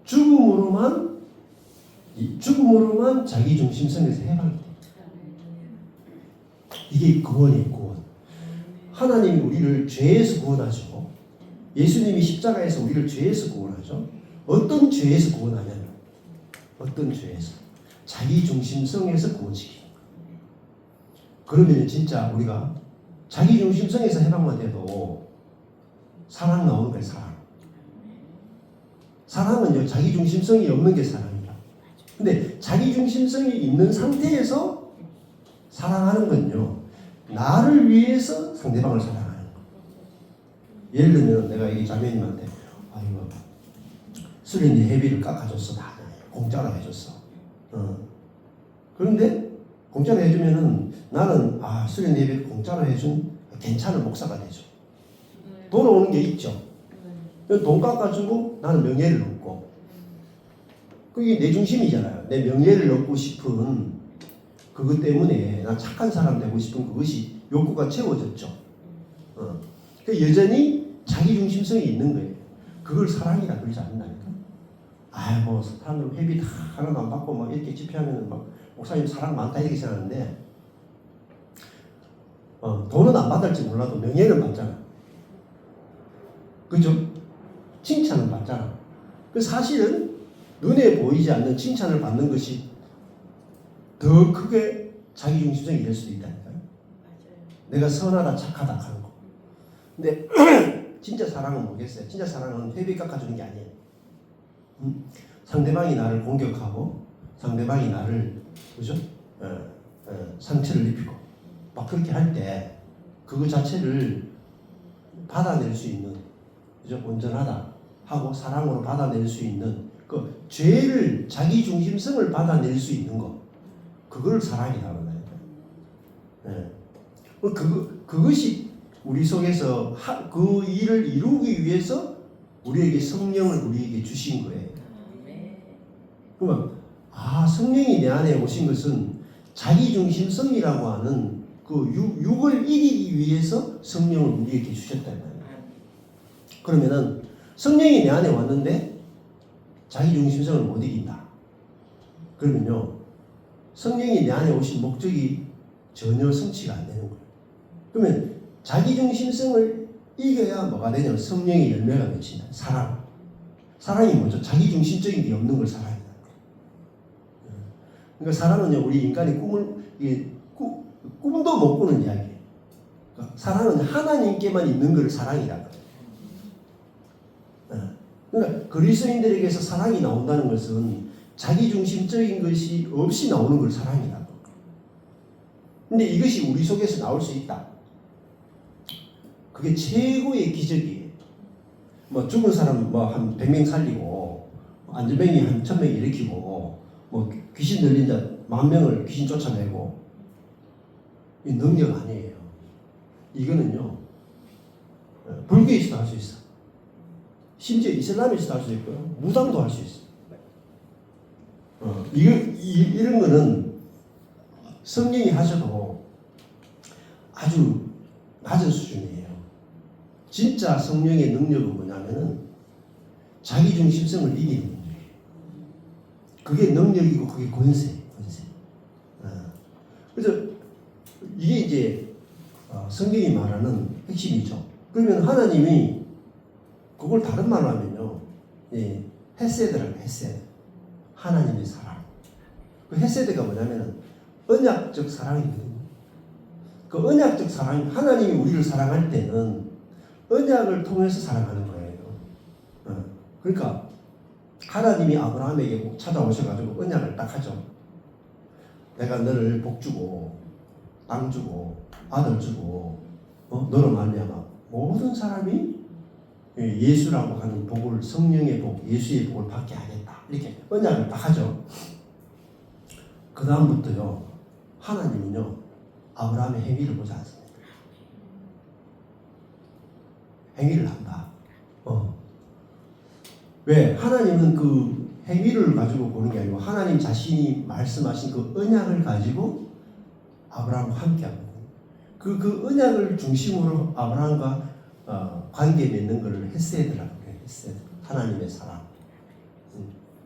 죽음으로만 자기중심성에서 해방이 돼요. 이게 구원이에요. 구원. 하나님이 우리를 죄에서 구원하시고 예수님이 십자가에서 우리를 죄에서 구원하죠. 어떤 죄에서 구원하냐면 어떤 죄에서? 자기 중심성에서 구원시키는 거예요. 그러면 진짜 우리가 자기 중심성에서 해방만 돼도 사랑 나오는 거예요. 사랑. 사랑은요, 자기 중심성이 없는 게 사랑이라. 근데 자기 중심성이 있는 상태에서 사랑하는 건요, 나를 위해서 상대방을 사랑하는 거. 예를 들면 내가 이 자매님한테 아이고 수련이 회비를 깎아줬어. 다 공짜로 해줬어. 그런데 공짜로 해주면은 나는 수련 예배 공짜로 해준 괜찮은 목사가 되죠. 돌아오는 게 있죠. 돈 깎아주고 나는 명예를 얻고, 그게 내 중심이잖아요. 내 명예를 얻고 싶은 그것 때문에 난 착한 사람 되고 싶은 그것이 욕구가 채워졌죠. 그 여전히 자기 중심성이 있는 거예요. 그걸 사랑이라 그러지 않는다니까. 뭐 사람들 회비 다 하나도 안 받고 막 이렇게 집회하면 막 목사님 사랑 많다 이렇게 생각하는데, 돈은 안 받을지 몰라도 명예는 받잖아. 그죠? 칭찬을 받잖아. 그 사실은 눈에 보이지 않는 칭찬을 받는 것이 더 크게 자기 중심성이 될 수도 있다니까요. 내가 선하다 착하다 하는 거. 근데 진짜 사랑은 뭐겠어요? 진짜 사랑은 회비 깎아주는 게 아니에요. 상대방이 나를 공격하고 상대방이 나를 그죠? 상처를 입히고 막 그렇게 할 때 그거 자체를 받아낼 수 있는, 그죠? 온전하다 하고 사랑으로 받아낼 수 있는 그 죄를, 자기 중심성을 받아낼 수 있는 거, 그걸 사랑이라고 해요. 그것이 우리 속에서 그 일을 이루기 위해서 우리에게 성령을 우리에게 주신 거예요. 그러면 성령이 내 안에 오신 것은 자기 중심성이라고 하는 그 육을 이기기 위해서 성령을 우리에게 주셨단 말이에요. 그러면은 성령이 내 안에 왔는데 자기 중심성을 못 이긴다. 그러면요, 성령이 내 안에 오신 목적이 전혀 성취가 안 되는 거예요. 그러면 자기 중심성을 이겨야 뭐가 되냐면 성령의 열매가 맺힌다. 사랑. 사랑이 뭐죠? 자기 중심적인 게 없는 걸 사랑이다. 그러니까 사랑은요, 우리 인간이 꿈도 못 꾸는 이야기예요. 그러니까 사랑은 하나님께만 있는 걸 사랑이라고 해요. 그러니까 그리스도인들에게서 사랑이 나온다는 것은 자기 중심적인 것이 없이 나오는 걸 사랑이라고. 근데 이것이 우리 속에서 나올 수 있다. 그게 최고의 기적이에요. 뭐 죽은 사람 한 100명 살리고, 안전병이 한 1000명 일으키고, 뭐 귀신 들린 자 10,000명을 귀신 쫓아내고, 이 능력 아니에요. 이거는요, 불교에서도 할 수 있어. 심지어 이슬람에서도 할 수 있고요. 무당도 할 수 있어. 이런 거는 성령이 하셔도 아주 낮은 수준이에요. 진짜 성령의 능력은 뭐냐면은 자기 중심성을 이기는 능력이에요. 그게 능력이고 그게 권세. 그래서 이게 이제 성경이 말하는 핵심이죠. 그러면 하나님이 그걸 다른 말로 하면요, 헤세드라고. 헤세드. 하나님의 사랑. 그 헤세드가 뭐냐면은 언약적 사랑이거든요. 그 언약적 사랑, 하나님이 우리를 사랑할 때는 언약을 통해서 사랑하는 거예요. 그러니까 하나님이 아브라함에게 찾아오셔가지고 언약을 딱 하죠. 내가 너를 복 주고 땅 주고 아들 주고 너로 말미암아 모든 사람이 예수라고 하는 복을, 성령의 복, 예수의 복을 받게 하겠다. 이렇게 언약을 딱 하죠. 그 다음부터요, 하나님은요, 아브라함의 행위를 보지 않습니다. 행위를 안 봐. 왜? 하나님은 그 행위를 가지고 보는 게 아니고 하나님 자신이 말씀하신 그 언약을 가지고 아브라함과 함께하거든요. 그 언약을 중심으로 아브라함과 관계 맺는 것을 헤세드라고 해요. 헤세드. 하나님의 사랑.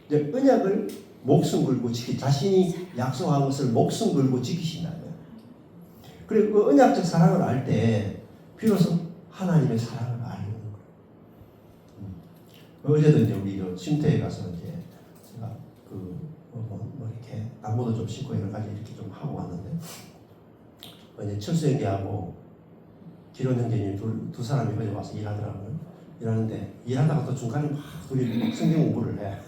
이제 언약을 목숨 걸고 자신이 약속한 것을 목숨 걸고 지키신다면, 그리고 그 언약적 사랑을 알 때 비로소 하나님의 사랑을 알는 거예요. 어제도 이제 우리 쉼터에 가서 이제 제가 이렇게 나무도 좀 심고 여러 가지 이렇게 좀 하고 왔는데 이제 철수 형제하고 기론 형제님 두 사람이 어제 와서 일하더라고요. 일하는데 일하다가 또 중간에 막 둘이 성경 공부를 해.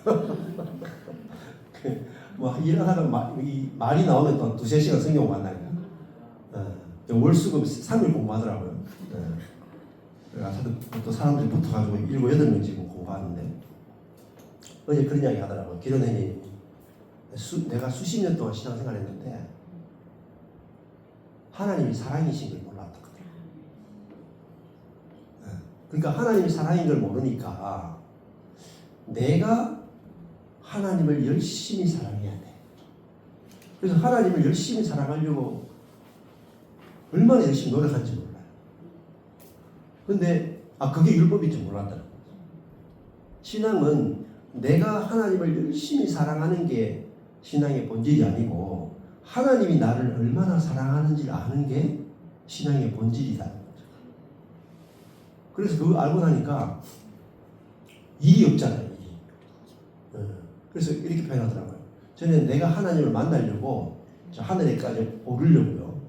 막 일하다가 말이 나오면 또 2-3시간 성경 만나니까 월수금 3일 공부하더라고요. 그래서 또 사람들이 붙어가지고 7-8명 지금 공부하는데 어제 그런 이야기 하더라고요. 기론 형제님 내가 수십 년 동안 신앙생활 했는데 하나님이 사랑이신 걸 몰랐다. 그러니까 하나님이 사랑인 걸 모르니까 내가 하나님을 열심히 사랑해야 돼. 그래서 하나님을 열심히 사랑하려고 얼마나 열심히 노력한지 몰라요. 근데 그게 율법인 줄 몰랐다는 거죠. 신앙은 내가 하나님을 열심히 사랑하는 게 신앙의 본질이 아니고 하나님이 나를 얼마나 사랑하는지를 아는 게 신앙의 본질이다. 그래서 그거 알고 나니까 일이 없잖아요. 일이. 그래서 이렇게 표현하더라고요. 저는 내가 하나님을 만나려고 저 하늘에까지 오르려고요.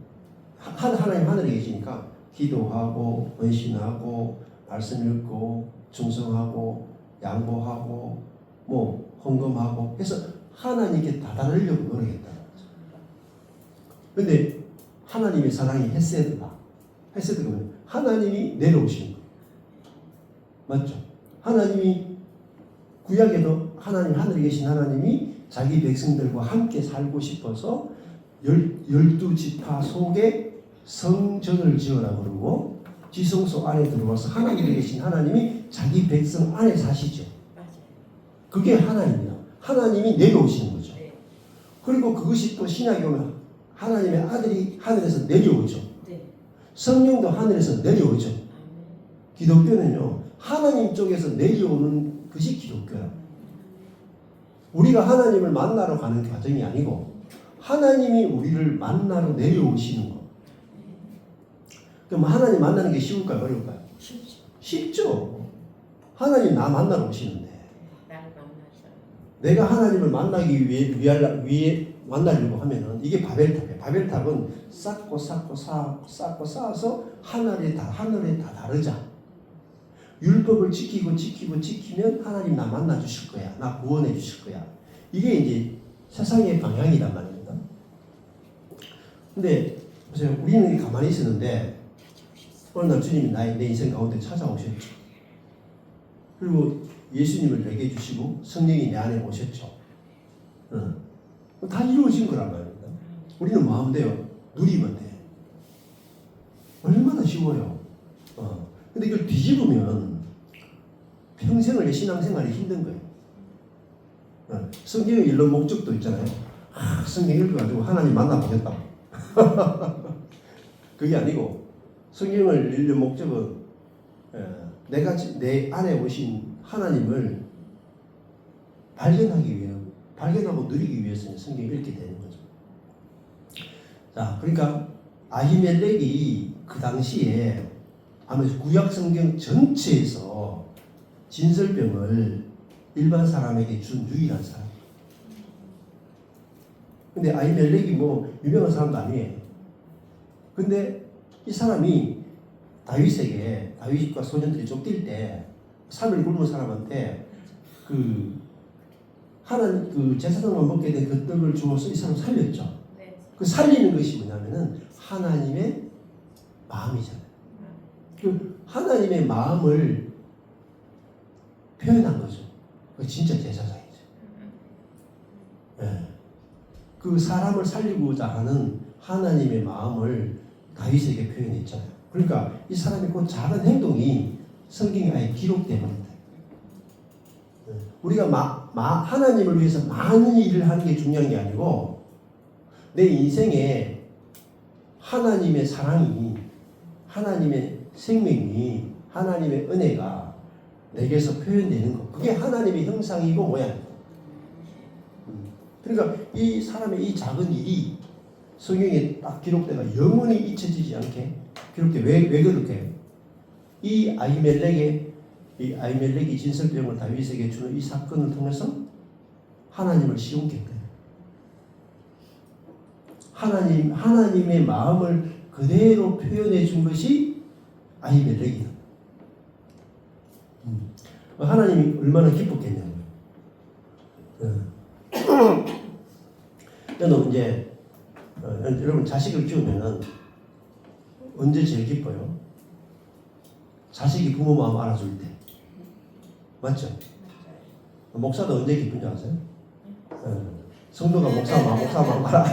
하나님 하늘에 계시니까 기도하고 헌신하고 말씀 읽고 충성하고 양보하고 헌금하고 해서 하나님께 다다르려고 노력했다는 거죠. 그런데 하나님의 사랑이 헤세드다. 헤세드가 뭐예요? 하나님이 내려오시는 거예요. 맞죠? 하나님이 구약에도 하나님 하늘에 계신 하나님이 자기 백성들과 함께 살고 싶어서 12지파 속에 성전을 지으라 그러고 지성소 안에 들어와서 하나님에 계신 하나님이 자기 백성 안에 사시죠. 그게 하나님이야. 하나님이 내려오시는 거죠. 그리고 그것이 또 신약에 오면 하나님의 아들이 하늘에서 내려오죠. 성령도 하늘에서 내려오죠. 기독교는요, 하나님 쪽에서 내려오는 것이 기독교야. 우리가 하나님을 만나러 가는 과정이 아니고 하나님이 우리를 만나러 내려오시는 거. 그럼 하나님 만나는 게 쉬울까요? 어려울까요? 쉽죠. 하나님 나 만나러 오시는데 내가 하나님을 만나기 위해 만나려고 하면은 이게 바벨탑이에요. 바벨탑은 쌓고 쌓아서 하늘에 다 다르자. 율법을 지키면 하나님 나 만나 주실 거야. 나 구원해 주실 거야. 이게 이제 세상의 방향이란 말입니다. 근데 보세요. 우리는 가만히 있었는데 어느 날 주님이 내 인생 가운데 찾아오셨죠. 그리고 예수님을 내게 주시고 성령이 내 안에 오셨죠. 다 이루어진 거란 말입니다. 우리는 마음대로 누리면 돼. 얼마나 쉬워요. 근데 이걸 뒤집으면 평생을 내 신앙생활이 힘든 거예요. 성경에 이런 목적도 있잖아요. 성경 읽어가지고 하나님 만나보겠다. 그게 아니고 성경을 읽는 목적은 내가 내 안에 오신 하나님을 발견하고 누리기 위해서 성경을 읽게 되는 거죠. 자, 그러니까 아히멜렉이 그 당시에 아마 구약 성경 전체에서 진설병을 일반 사람에게 준 유일한 사람. 근데 아히멜렉이 유명한 사람도 아니에요. 근데 이 사람이 다윗과 소년들이 쫓길 때 3일 굶은 사람한테 하나님 제사장만 먹게 된 그 떡을 주어서 이 사람 살렸죠. 그 살리는 것이 뭐냐면은 하나님의 마음이잖아요. 그 하나님의 마음을 표현한 거죠. 그 진짜 제사장이죠. 네. 그 사람을 살리고자 하는 하나님의 마음을 다윗에게 표현했잖아요. 그러니까 이 사람의 그 작은 행동이 성경에 아예 기록됩니다. 네. 우리가 하나님을 위해서 많은 일을 하는 게 중요한 게 아니고 내 인생에 하나님의 사랑이, 하나님의 생명이, 하나님의 은혜가 내게서 표현되는 것. 그게 하나님의 형상이고 모양이고. 그러니까 이 사람의 이 작은 일이 성경에 딱 기록돼가 영원히 잊혀지지 않게 기록돼. 왜 그렇게? 이 아히멜렉의 이 아히멜렉이 진설병을 다윗에게 주는 이 사건을 통해서 하나님을 시험케 했거든요. 하나님의 마음을 그대로 표현해 준 것이 아히멜렉이다. 하나님이 얼마나 기뻤겠냐고요. 저는 이제 여러분 자식을 키우면은 언제 제일 기뻐요? 자식이 부모 마음 알아줄 때. 맞죠? 목사도 언제 기쁜지 아세요? 성도가 목사 마음 알아.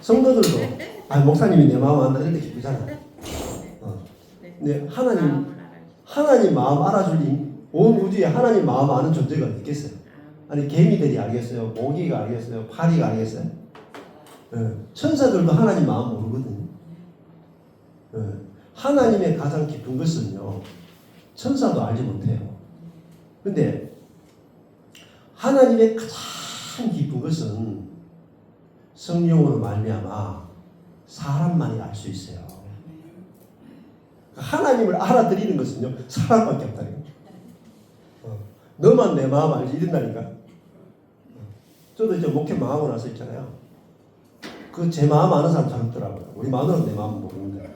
성도들도 목사님이 내 마음 안다 이럴 때 기쁘잖아. 근데 하나님 마음 알아줄 온 우주에 하나님 마음 아는 존재가 있겠어요? 아니 개미들이 알겠어요? 모기가 알겠어요? 파리가 알겠어요? 천사들도 하나님 마음 모르거든요. 하나님의 가장 깊은 것은요, 천사도 알지 못해요. 근데 하나님의 가장 깊은 것은 성령으로 말미암아 사람만이 알 수 있어요. 하나님을 알아들이는 것은요, 사람밖에 없다니까. 너만 내 마음 알지 이런다니까. 저도 이제 목회 망하고 나서 있잖아요. 그 제 마음 아는 사람 잘 없더라고요. 우리 마누라는 내 마음 모르는데.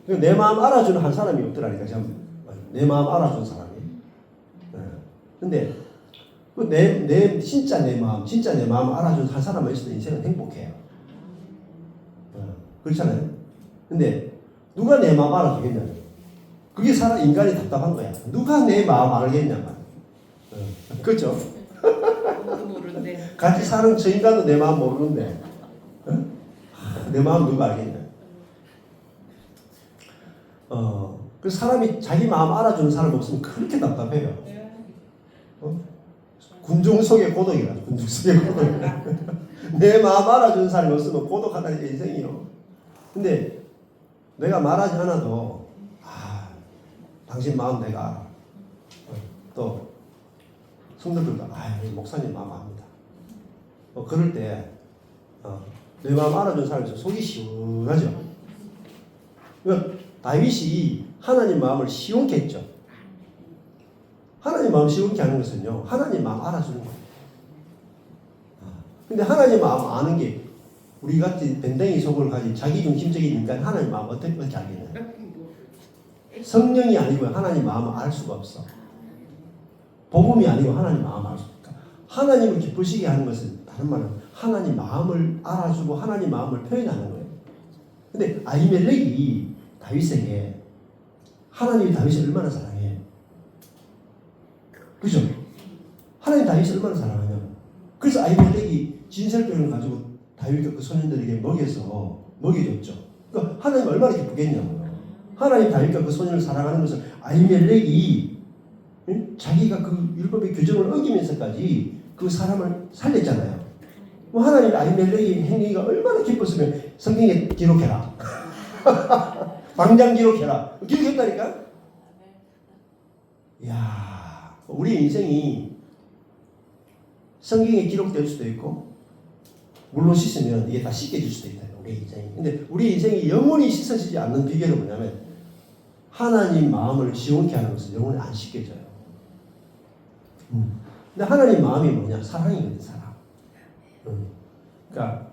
내 마음 알아주는 한 사람이 없더라니까. 내 마음 알아준 사람이. 근데 진짜 내 마음 알아준 한 사람만 있어도 인생은 행복해요. 그렇잖아요. 근데 누가 내 마음 알아주겠냐고. 그게 인간이 답답한 거야. 누가 내 마음 알겠냐고. 그렇죠? 같이 사는 저 인간도 내 마음 모르는데 내 마음 누가 알겠냐. 그 사람이 자기 마음 알아주는 사람 없으면 그렇게 답답해요. 군중 속의 고독이라. 군중 속의 고독이라. 내 마음 알아주는 사람이 없으면 고독하다는 게 인생이요. 근데 내가 말하지 않아도 당신 마음 내가 알아. 또 성도들도 목사님 마음 압니다. 그럴 때 내 마음 알아준 사람이 있으면 속이 시원하죠. 그러니까 다윗이 하나님 마음을 시원케 했죠. 하나님 마음 시원케 하는 것은요, 하나님 마음 알아주는 거예요. 근데 하나님 마음 아는 게 우리 같이 밴댕이 속을 가진 자기중심적인 인간 하나님 마음 어떻게 알겠냐. 성령이 아니고 하나님 마음을 알 수가 없어. 복음이 아니고 하나님 마음을 알 수 없어. 하나님을 기쁘시게 하는 것은 다른 말은 하나님 마음을 알아주고 하나님 마음을 표현하는 거예요. 근데 아히멜렉이 다윗에게 하나님이 다윗을 얼마나 사랑해. 그죠? 하나님 다윗을 얼마나 사랑하냐. 그래서 아히멜렉이 진설병을 가지고 다윗과 그 소년들에게 먹여줬죠. 그러니까 하나님 얼마나 기쁘겠냐고요. 하나님 다윗과 그 소년을 사랑하는 것은 아히멜렉이 자기가 그 율법의 규정을 어기면서까지 그 사람을 살렸잖아요. 하나님 아히멜렉의 행위가 얼마나 기뻤으면 성경에 기록해라. 당장 기록해라. 기록했다니까? 이야, 우리 인생이 성경에 기록될 수도 있고, 물로 씻으면 이게 다 씻겨질 수도 있다. 우리 인생이. 근데 우리 인생이 영원히 씻어지지 않는 비결은 뭐냐면, 하나님 마음을 시원케 하는 것은 영원히 안 씻겨져요. 근데 하나님 마음이 뭐냐? 사랑이거든, 사랑. 그러니까,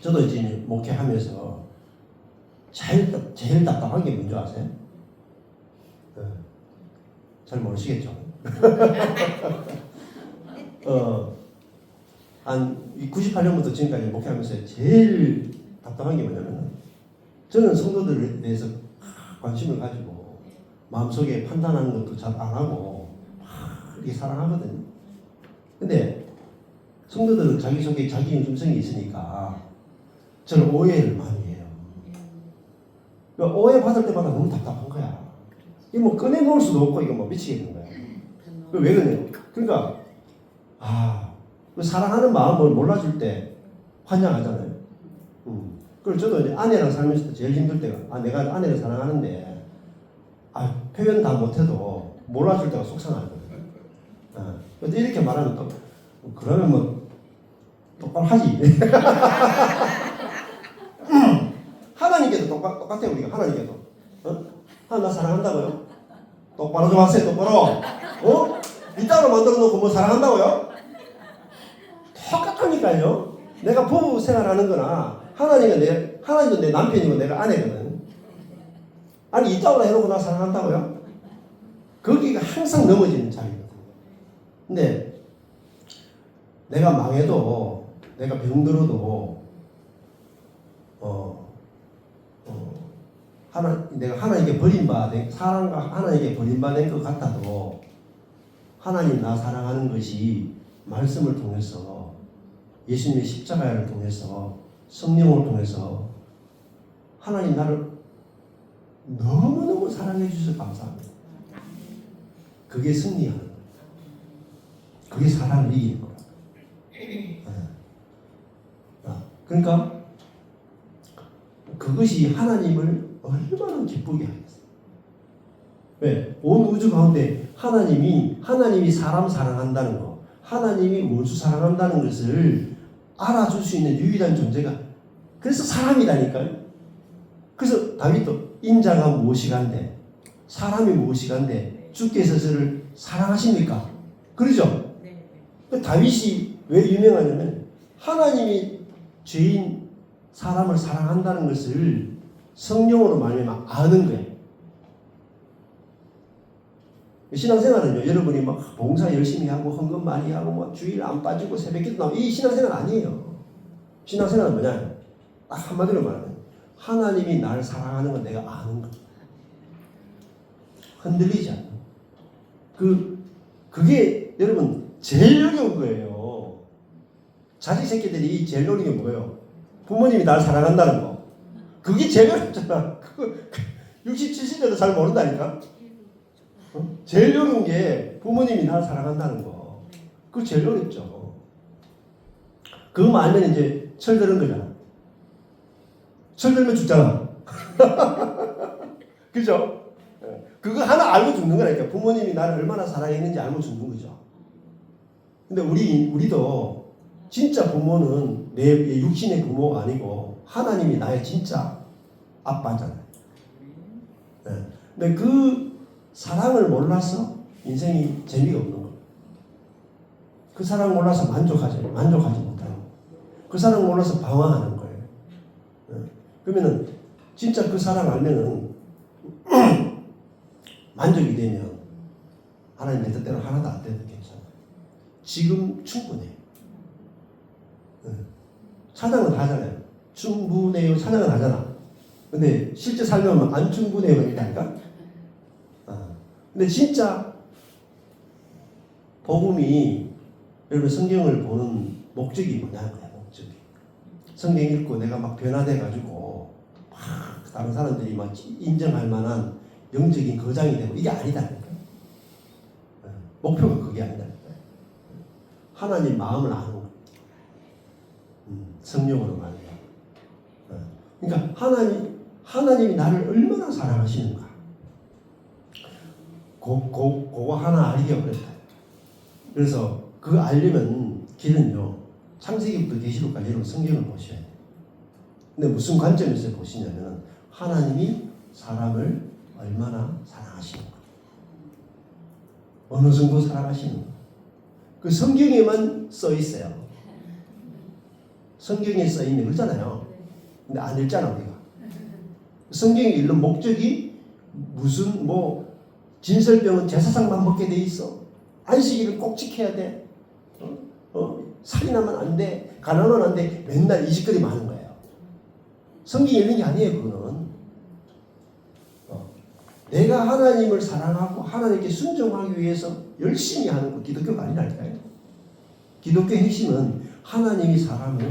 저도 이제 목회하면서 제일 답답한 게 뭔지 아세요? 잘 모르시겠죠? 한 98년부터 지금까지 목회하면서 제일 답답한 게 뭐냐면, 저는 성도들에 대해서 관심을 가지고 마음속에 판단하는 것도 잘 안 하고 이렇게 사랑하거든요. 근데 성도들은 자기 속에 자기 중심성이 있으니까 저는 오해를 많이 해요. 그러니까 오해 받을 때마다 너무 답답한 거야. 이거 뭐 꺼내놓을 수도 없고 이거 뭐 미치겠는 거야. 왜 그러냐? 그러니까 그 사랑하는 마음을 몰라줄 때 환장하잖아요. 그리고 저도 이제 아내랑 살면서 제일 힘들 때가 내가 아내를 사랑하는데 표현 다 못해도 몰라줄 때가 속상하거든요. 그래서 이렇게 말하면 또 그러면 뭐 똑바로 하지. 똑같아요. 우리가 하나님께도. 하나님 나 사랑한다고요? 똑바로 좀 하세요. 똑바로. 이따로 만들어 놓고 뭐 사랑한다고요? 똑같다니까요. 내가 부부 생활하는 거나 하나님도 내 남편이고 내가 아내거든. 아니 이따로 해놓고 나 사랑한다고요? 거기가 항상 넘어지는 자리거든. 근데 내가 망해도 내가 병들어도 내가 하나님께 버림받은 사랑과 하나님께 버림받은 것 같아도 하나님 나 사랑하는 것이 말씀을 통해서 예수님의 십자가를 통해서 성령을 통해서 하나님 나를 너무너무 사랑해 주셔서 감사합니다. 그게 승리하는 거예요. 그게 사랑을 이기는 거예요. 그러니까 그것이 하나님을 얼마나 기쁘게 하겠어요. 왜? 온 우주 가운데 하나님이 사람 사랑한다는 거, 하나님이 원수 사랑한다는 것을 알아줄 수 있는 유일한 존재가 그래서 사람이라니까요. 그래서 다윗도 인자가 무엇이간데 사람이 무엇이간데 주께서 저를 사랑하십니까? 그러죠? 그 다윗이 왜 유명하냐면 하나님이 죄인 사람을 사랑한다는 것을 성령으로 말미암아 아는 거예요. 신앙생활은요, 여러분이 막 봉사 열심히 하고 헌금 많이 하고 막 주일 안 빠지고 새벽기도 나오고 이 신앙생활 아니에요. 신앙생활은 뭐냐? 딱 한마디로 말하면 하나님이 나를 사랑하는 건 내가 아는 거. 흔들리지 않는. 그게 여러분 제일 어려운 거예요. 자식 새끼들이 제일 어려운 게 뭐예요? 부모님이 나를 사랑한다는 거. 그게 제일 어렵잖아. 60, 70대도 잘 모른다니까. 제일 어려운 게 부모님이 나를 사랑한다는 거. 그거 제일 어렵죠. 그거 알면 이제 철드는 거잖아. 철들면 죽잖아. 그죠? 그거 하나 알고 죽는 거라니까. 부모님이 나를 얼마나 사랑했는지 알고 죽는 거죠. 근데 우리도 진짜 부모는 내 육신의 부모가 아니고 하나님이 나의 진짜 아빠잖아요. 근데 그 사랑을 몰라서 인생이 재미가 없는 거예요. 그 사랑 몰라서 만족하지 못하고 그 사랑 몰라서 방황하는 거예요. 그러면은 진짜 그 사랑 알면은 만족이 되면 하나님 내 뜻대로 하나도 안 돼도 괜찮아요. 지금 충분해요. 찬양은 다 하잖아요. 충분해요. 찬양은 하잖아. 근데 실제 살면 안 충분해요. 그러니까. 근데 진짜 복음이 여러분 성경을 보는 목적이 뭐냐는 거야. 목적이. 성경 읽고 내가 막 변화돼 가지고 막 다른 사람들이 막 인정할 만한 영적인 거장이 되고 이게 아니다니까. 목표가 그게 아니다니까. 하나님 마음을 아는 거. 성령으로 말이야. 그러니까 하나님이 나를 얼마나 사랑하시는가. 그거 하나 알기가 어렵다. 그래서 그거 알려면 길은요. 창세기부터 계시록까지 여러분 성경을 보셔야 돼요. 근데 무슨 관점에서 보시냐면 하나님이 사람을 얼마나 사랑하시는가. 어느 정도 사랑하시는가. 그 성경에만 써 있어요. 성경에 써 있는 거잖아요. 근데 안 읽잖아 우리가. 성경이 읽는 목적이 무슨 진설병은 제사상만 먹게 돼 있어. 안식일을 꼭 지켜야 돼. 살인하면 안 돼. 가난하면 안 돼. 맨날 이 짓거리 많은 거예요. 성경이 읽는 게 아니에요. 그거는. 내가 하나님을 사랑하고 하나님께 순종하기 위해서 열심히 하는 거 기독교가 아니라니까요. 기독교의 핵심은 하나님이 사람을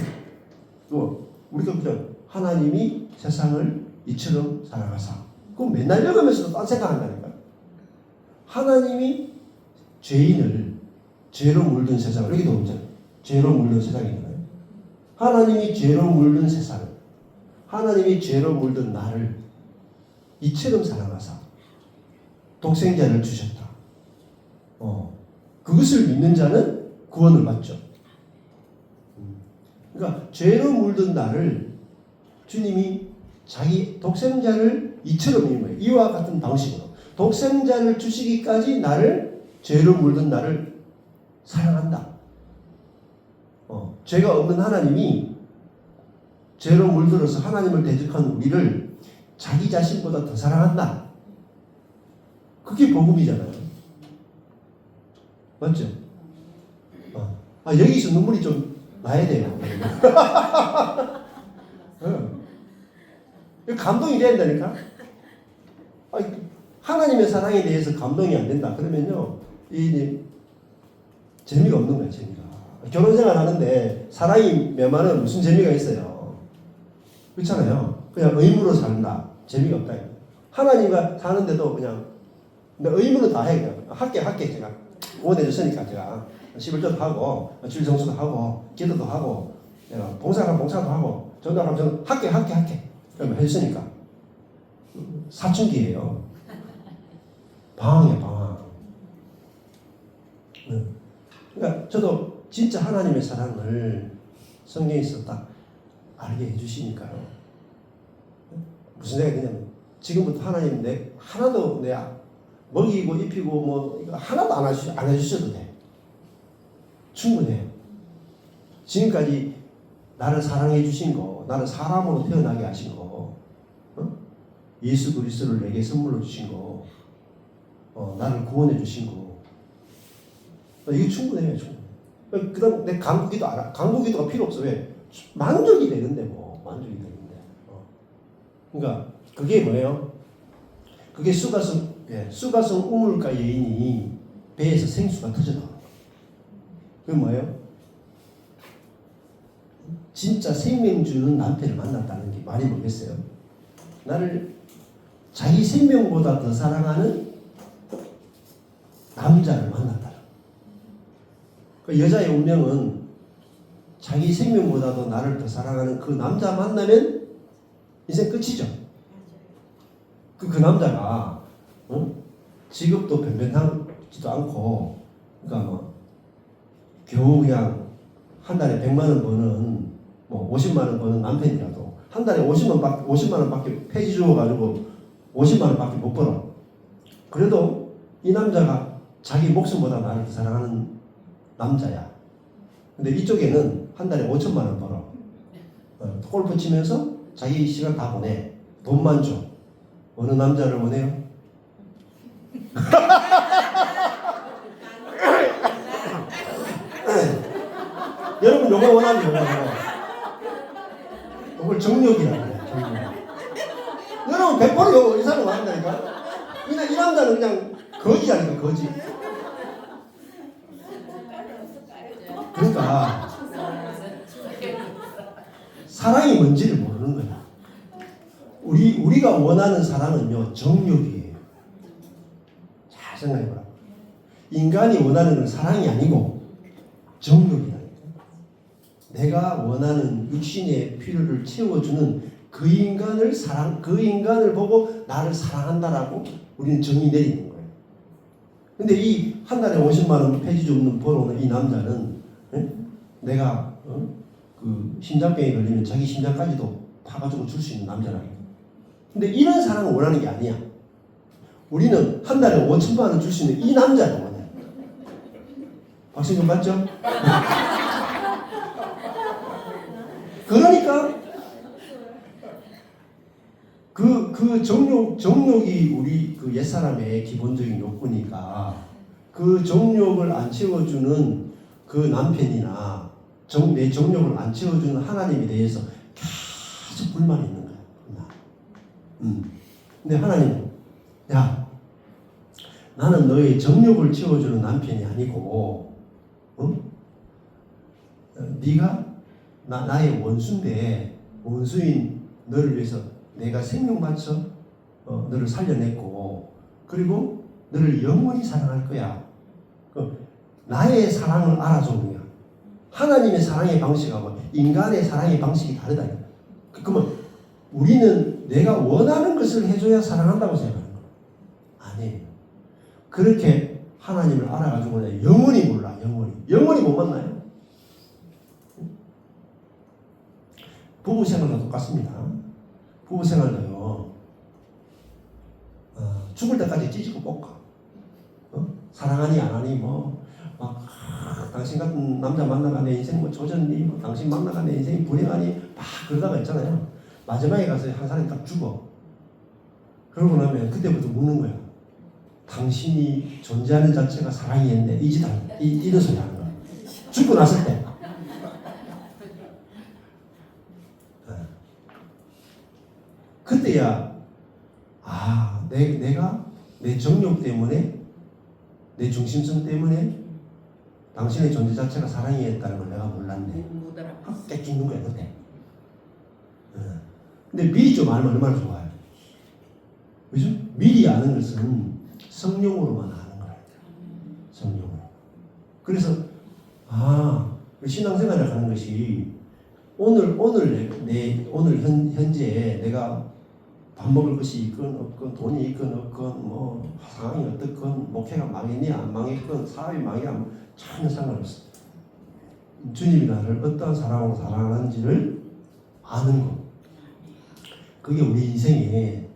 우리가 그죠? 하나님이 세상을 이처럼 사랑하사. 그럼 맨날 읽으면서도 딴 생각한다니까. 하나님이 죄인을 죄로 물든 세상을 여기도 없잖아요. 죄로 물든 세상이잖아요. 하나님이 죄로 물든 세상을 하나님이 죄로 물든 나를 이처럼 사랑하사 독생자를 주셨다. 그것을 믿는 자는 구원을 받죠. 그러니까 죄로 물든 나를 주님이 자기 독생자를 이처럼 있는 거예요. 이와 같은 방식으로 독생자를 주시기까지 나를 죄로 물든 나를 사랑한다. 죄가 없는 하나님이 죄로 물들어서 하나님을 대적한 우리를 자기 자신보다 더 사랑한다. 그게 복음이잖아요. 맞죠? 여기서 눈물이 좀 나야 돼요. 감동이 돼야 된다니까? 하나님의 사랑에 대해서 감동이 안 된다. 그러면요, 재미가 없는 거예요, 재미가. 결혼생활 하는데 사랑이 메마른 무슨 재미가 있어요? 그렇잖아요. 그냥 의무로 산다. 재미가 없다. 하나님과 사는데도 그냥 의무로 다 해. 그냥 할게 제가 원해줬으니까 제가 11조도 하고 주일 성수도 하고 기도도 하고 내가 봉사하면 봉사도 하고 전도하면 저는 할게 그러면 해줬으니까 사춘기예요. 방황이에요, 방황. 그러니까 저도 진짜 하나님의 사랑을 성경에서 딱 알게 해주시니까요. 무슨 생각이냐면 지금부터 하나님 하나도 먹이고 입히고 뭐 이거 하나도 안 해주셔도 돼. 충분해요. 지금까지 나를 사랑해 주신 거, 나를 사람으로 태어나게 하신 거, 예수 그리스도를 내게 선물로 주신 거, 나를 구원해 주신 거, 이거 충분해요, 충분해. 그다음 내 간구기도 알아. 간구기도가 필요 없어. 왜? 만족이 되는데 뭐 만족이 되는데. 그러니까 그게 뭐예요? 그게 수가성 우물가 여인이 배에서 생수가 터져 나와. 그게 뭐예요? 진짜 생명 주는 남편을 만났다는 게 말이 뭐겠어요? 나를 자기 생명보다 더 사랑하는 남자를 만났다. 그 여자의 운명은 자기 생명보다도 나를 더 사랑하는 그 남자 만나면 인생 끝이죠. 그 남자가 직업도 변변하지도 않고, 그러니까 뭐 겨우 그냥 한 달에 100만 원 버는 뭐 50만 원 버는 남편이라도 한 달에 50만 원밖에 폐지 주어가지고 50만 원밖에 못 벌어. 그래도 이 남자가 자기 목숨보다 나를 더 사랑하는 남자야. 근데 이쪽에는 한 달에 5천만 원 벌어. 골프 치면서 자기 시간 다 보내. 돈만 줘. 어느 남자를 원해요? 여러분 요거 원하죠? 요걸 정욕이라고 해요. 정욕. 여러분 100% 요거 이 사람 원한다니까? 이 남자는 그냥 거지 아닌가, 거지. 그러니까 사랑이 뭔지를 모르는 거야. 우리가 원하는 사랑은요, 정욕이에요. 잘 생각해보라. 인간이 원하는 건 사랑이 아니고 정욕이라니까. 내가 원하는 육신의 필요를 채워주는 그 인간을 보고 나를 사랑한다라고 우리는 정의 내리는 거예요. 근데 이 한 달에 50만 원 폐지 없는 벌어오는 이 남자는 내가 그 심장병에 걸리면 자기 심장까지도 파가지고 줄 수 있는 남자라니까. 근데 이런 사랑을 원하는 게 아니야. 우리는 한 달에 5천만 원 줄 수 있는 이 남자를 원해. 박수님 맞죠? 그러니까 그 정욕이 우리 그 옛사람의 기본적인 욕구니까 그 정욕을 안 채워주는 그 남편이나 내 정욕을 안 채워주는 하나님에 대해서 계속 불만이 있는 거야. 근데 하나님은 나는 너의 정욕을 채워주는 남편이 아니고 네가 나의 원수인데 원수인 너를 위해서 내가 생명 바쳐 너를 살려냈고 그리고 너를 영원히 사랑할 거야. 나의 사랑을 알아주는 거야. 하나님의 사랑의 방식하고 인간의 사랑의 방식이 다르다. 그러면 우리는 내가 원하는 것을 해줘야 사랑한다고 생각하는 거야. 아니에요. 그렇게 하나님을 알아가지고 영원히 몰라. 영원히 못 만나요. 부부 생활도 똑같습니다. 부부 생활도요. 죽을 때까지 찌지고 볶아. 사랑하니 안 하니 막 당신 같은 남자 만나가 내 인생 조졌니? 당신 만나가 내 인생이 불행하니? 막 그러다가 있잖아요. 마지막에 가서 한 사람이 딱 죽어. 그러고 나면 그때부터 묻는 거야. 당신이 존재하는 자체가 사랑이었는데 이 짓 이런 소리 하는 거야. 죽고 났을 때. 그때야 내가 내 정욕 때문에 내 중심성 때문에 당신의 존재 자체가 사랑이었다는 걸 내가 몰랐네. 깨 죽는 거야 그때. 근데 미리 좀 알면 얼마나 좋아요. 그죠? 미리 아는 것은 성령으로만 아는 거예요. 성령으로. 그래서 신앙생활을 하는 것이 오늘 현재 내가 밥 먹을 것이 있건 없건 돈이 있건 없건 상황이 어떻건 목회가 망했니 안 망했건 사업이 망했니 전혀 상관없어. 주님이 나를 어떤 사랑으로 사랑하는지를 아는 것. 그게 우리 인생의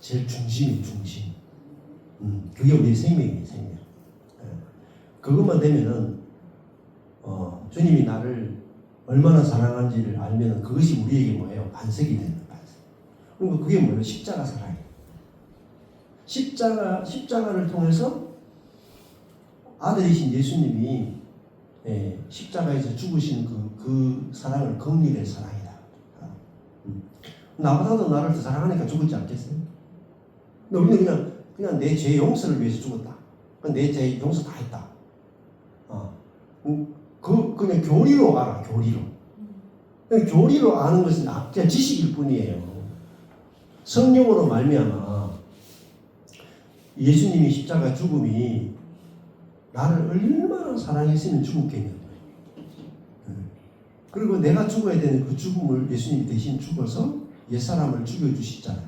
제일 중심이에요. 중심. 그게 우리 생명이에요. 생명. 그것만 되면은 주님이 나를 얼마나 사랑하는지를 알면 그것이 우리에게 뭐예요? 반석이 되는 거예요. 그러니까 그게 뭐예요? 십자가 사랑이에요. 십자가를 통해서 아들이신 예수님이 십자가에서 죽으신 그 사랑을 긍휼의 사랑이다. 나보다도 나를 더 사랑하니까 죽었지 않겠어요? 근데 우리는 그냥 내 죄 용서를 위해서 죽었다. 내 죄 용서 다 했다. 그냥 교리로 알아. 교리로 아는 것은 그냥 지식일 뿐이에요. 성령으로 말미암아 예수님이 십자가 죽음이 나를 얼마나 사랑했으면 죽었겠냐. 그리고 내가 죽어야 되는 그 죽음을 예수님이 대신 죽어서 옛사람을 죽여주시잖아요.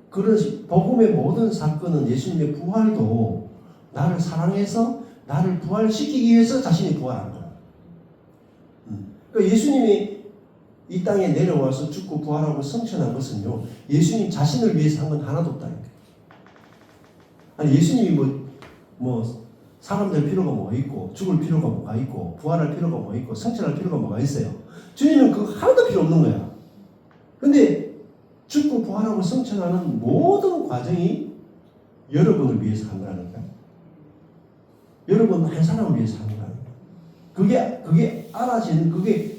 그런 복음의 모든 사건은 예수님의 부활도 나를 사랑해서 나를 부활시키기 위해서 자신이 부활한 거예요. 그러니까 예수님이 이 땅에 내려와서 죽고 부활하고 성천한 것은요, 예수님 자신을 위해서 한 건 하나도 없다니까요. 아니, 예수님이 사람 될 필요가 뭐가 있고, 죽을 필요가 뭐가 있고, 부활할 필요가 뭐가 있고, 성천할 필요가 뭐가 있어요. 주님은 그거 하나도 필요 없는 거야. 근데 죽고 부활하고 성천하는 모든 과정이 여러분을 위해서 한 거라니까요. 여러분 한 사람을 위해서 한 거라니까요. 그게 알아지는 그게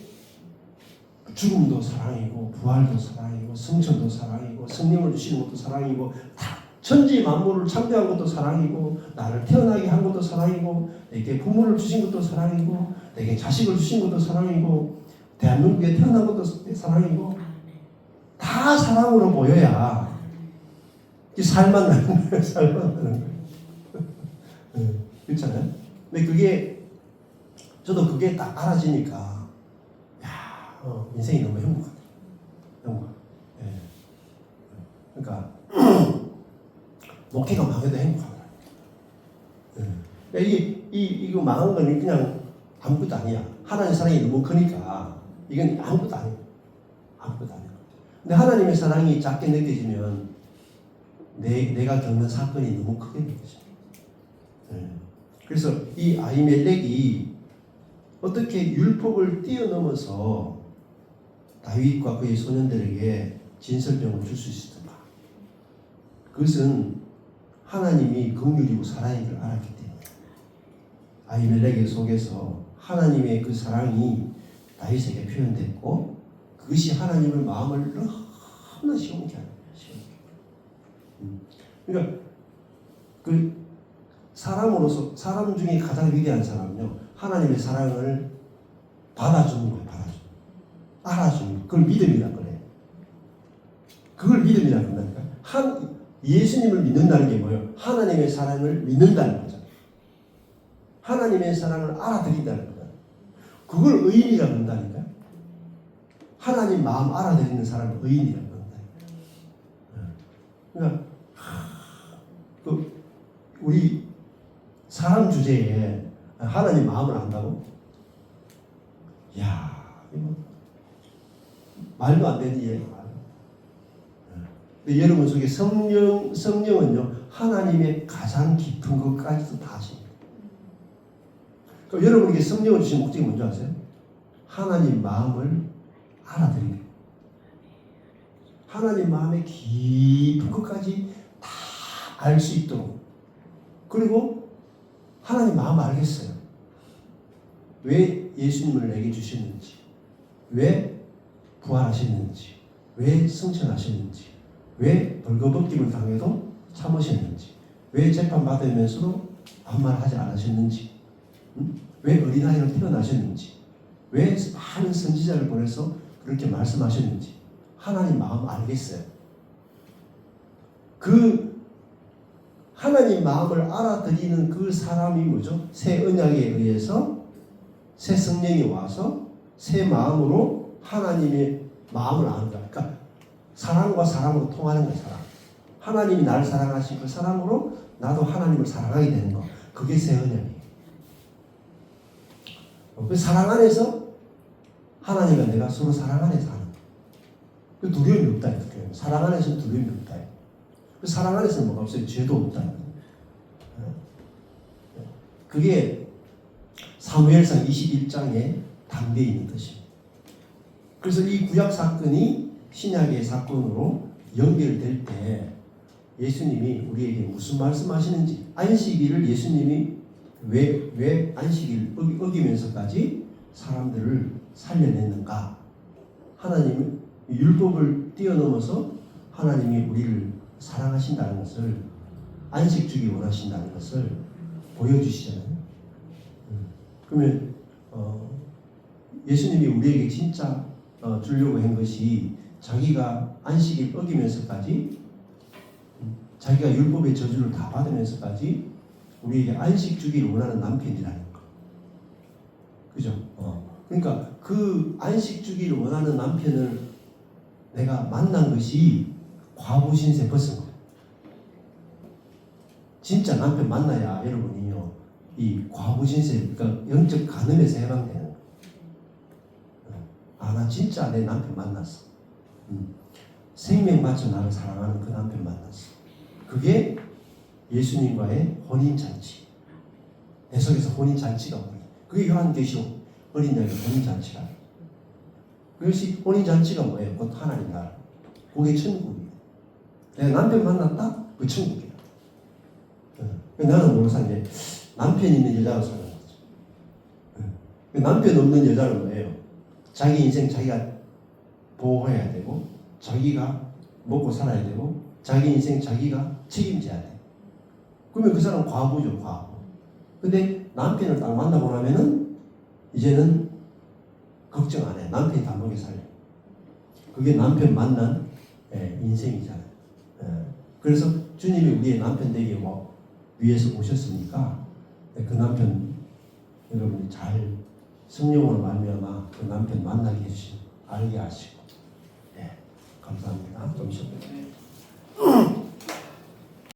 죽음도 사랑이고 부활도 사랑이고 성천도 사랑이고 성령을 주시는 것도 사랑이고 다 천지 만물을 창조한 것도 사랑이고 나를 태어나게 한 것도 사랑이고 내게 부모를 주신 것도 사랑이고 내게 자식을 주신 것도 사랑이고 대한민국에 태어난 것도 사랑이고 다 사랑으로 보여야 살만 나는 거예요. 살만 나는 거예요. 그렇잖아요. 근데 저도 그게 딱 알아지니까 인생이 너무 행복하다. 행복하다. 그러니까 목회가 망해도 행복하다. 이거 망한 건 그냥 아무것도 아니야. 하나님의 사랑이 너무 크니까 이건 아무것도 아니야. 아무것도 아니야. 근데 하나님의 사랑이 작게 느껴지면 내가 겪는 사건이 너무 크게 느껴져. 그래서 이 아히멜렉이 어떻게 율법을 뛰어넘어서 다윗과 그의 소년들에게 진설병을 줄 수 있었던가? 그것은 하나님이 긍휼이고 사랑인 걸 알았기 때문에 아히멜렉의 속에서 하나님의 그 사랑이 다윗에게 표현됐고 그것이 하나님의 마음을 너무나 시원케 하는 거예요. 그러니까 그 사람으로서 사람 중에 가장 위대한 사람은요 하나님의 사랑을 받아주는 거예요. 알아주는 거. 그걸 믿음이라고 그래요. 그걸 믿음이라고 한다니까. 예수님을 믿는다는 게 뭐예요? 하나님의 사랑을 믿는다는 거죠. 하나님의 사랑을 알아들인다는 거죠. 그걸 의인이라고 한다니까. 하나님 마음 알아들이는 사람을 의인이라고 한다니까. 그러니까 우리 사람 주제에 하나님 마음을 안다고? 이거 말도 안 되는 얘기. 근데 여러분 속에 성령은요, 하나님의 가장 깊은 것까지도 다 아십니다. 그럼 여러분에게 성령을 주신 목적이 뭔지 아세요? 하나님 마음을 알아드리는 거예요. 하나님 마음의 깊은 것까지 다 알 수 있도록. 그리고 하나님 마음을 알겠어요. 왜 예수님을 내게 주셨는지, 왜 부활하셨는지, 왜 승천하셨는지, 왜 벌거벗김을 당해도 참으셨는지, 왜 재판받으면서도 아무 말 하지 않으셨는지, 왜 어린아이로 태어나셨는지, 왜 많은 선지자를 보내서 그렇게 말씀하셨는지 하나님 마음 알겠어요. 그 하나님 마음을 알아들이는 그 사람이 뭐죠? 새 언약에 의해서 새 성령이 와서 새 마음으로 하나님의 마음을 아는 거야. 그러니까 사랑과 사랑으로 통하는 거야. 사랑. 하나님이 나를 사랑하신 그 사랑으로 나도 하나님을 사랑하게 되는 거. 그게 새 언약이에요. 그 사랑 안에서 하나님과 내가 서로 사랑 안에서 하는 거예요. 그 두려움이 없다. 사랑 안에서는 두려움이 없다. 그 사랑 안에서는 뭐가 없어요? 죄도 없다. 그게 사무엘상 21장에 담겨 있는 뜻입니다. 그래서 이 구약 사건이 신약의 사건으로 연결될 때 예수님이 우리에게 무슨 말씀하시는지, 안식일을 예수님이 왜 안식일을 어기면서까지 사람들을 살려냈는가? 하나님은 율법을 뛰어넘어서 하나님이 우리를 사랑하신다는 것을, 안식 주기 원하신다는 것을 보여주시잖아요. 그러면 예수님이 우리에게 진짜 주려고 한 것이 자기가 안식일 어기면서까지, 자기가 율법의 저주를 다 받으면서까지 우리에게 안식 주기를 원하는 남편이라는 거. 그죠? 그러니까 그 안식 주기를 원하는 남편을 내가 만난 것이 과부 신세 벗은 거예요. 진짜 남편 만나야 여러분이요, 이 과부 신세, 그러니까 영적 간음에서 해방되는 거예요. 나 진짜 내 남편 만났어. 생명 바쳐 나를 사랑하는 그 남편 만났어. 그게 예수님과의 혼인잔치. 내 속에서 혼인잔치가 뭐예요? 그게 요한계시록 어린 양의 혼인잔치라. 그것이 혼인잔치가 뭐예요? 곧 하나님 나라. 그게 천국이에요. 내가 남편 만났다? 그 천국이야. 나는 모르겠어. 이제 남편 있는 여자로 사는 거죠. 남편 없는 여자는 뭐예요? 자기 인생 자기가 보호해야 되고, 자기가 먹고 살아야 되고, 자기 인생 자기가 책임져야 돼. 그러면 그 사람 과부죠, 과부. 근데 남편을 딱 만나고 나면은 이제는 걱정 안 해. 남편이 다 먹여 살려. 그게 남편 만난 인생이잖아요. 그래서 주님이 우리의 남편 되게 위해서 오셨으니까 그 남편 여러분이 잘 성령으로 말미암아 그 남편 만나게 해주시고 알게 하시고. 감사합니다. 좀 쉬어요.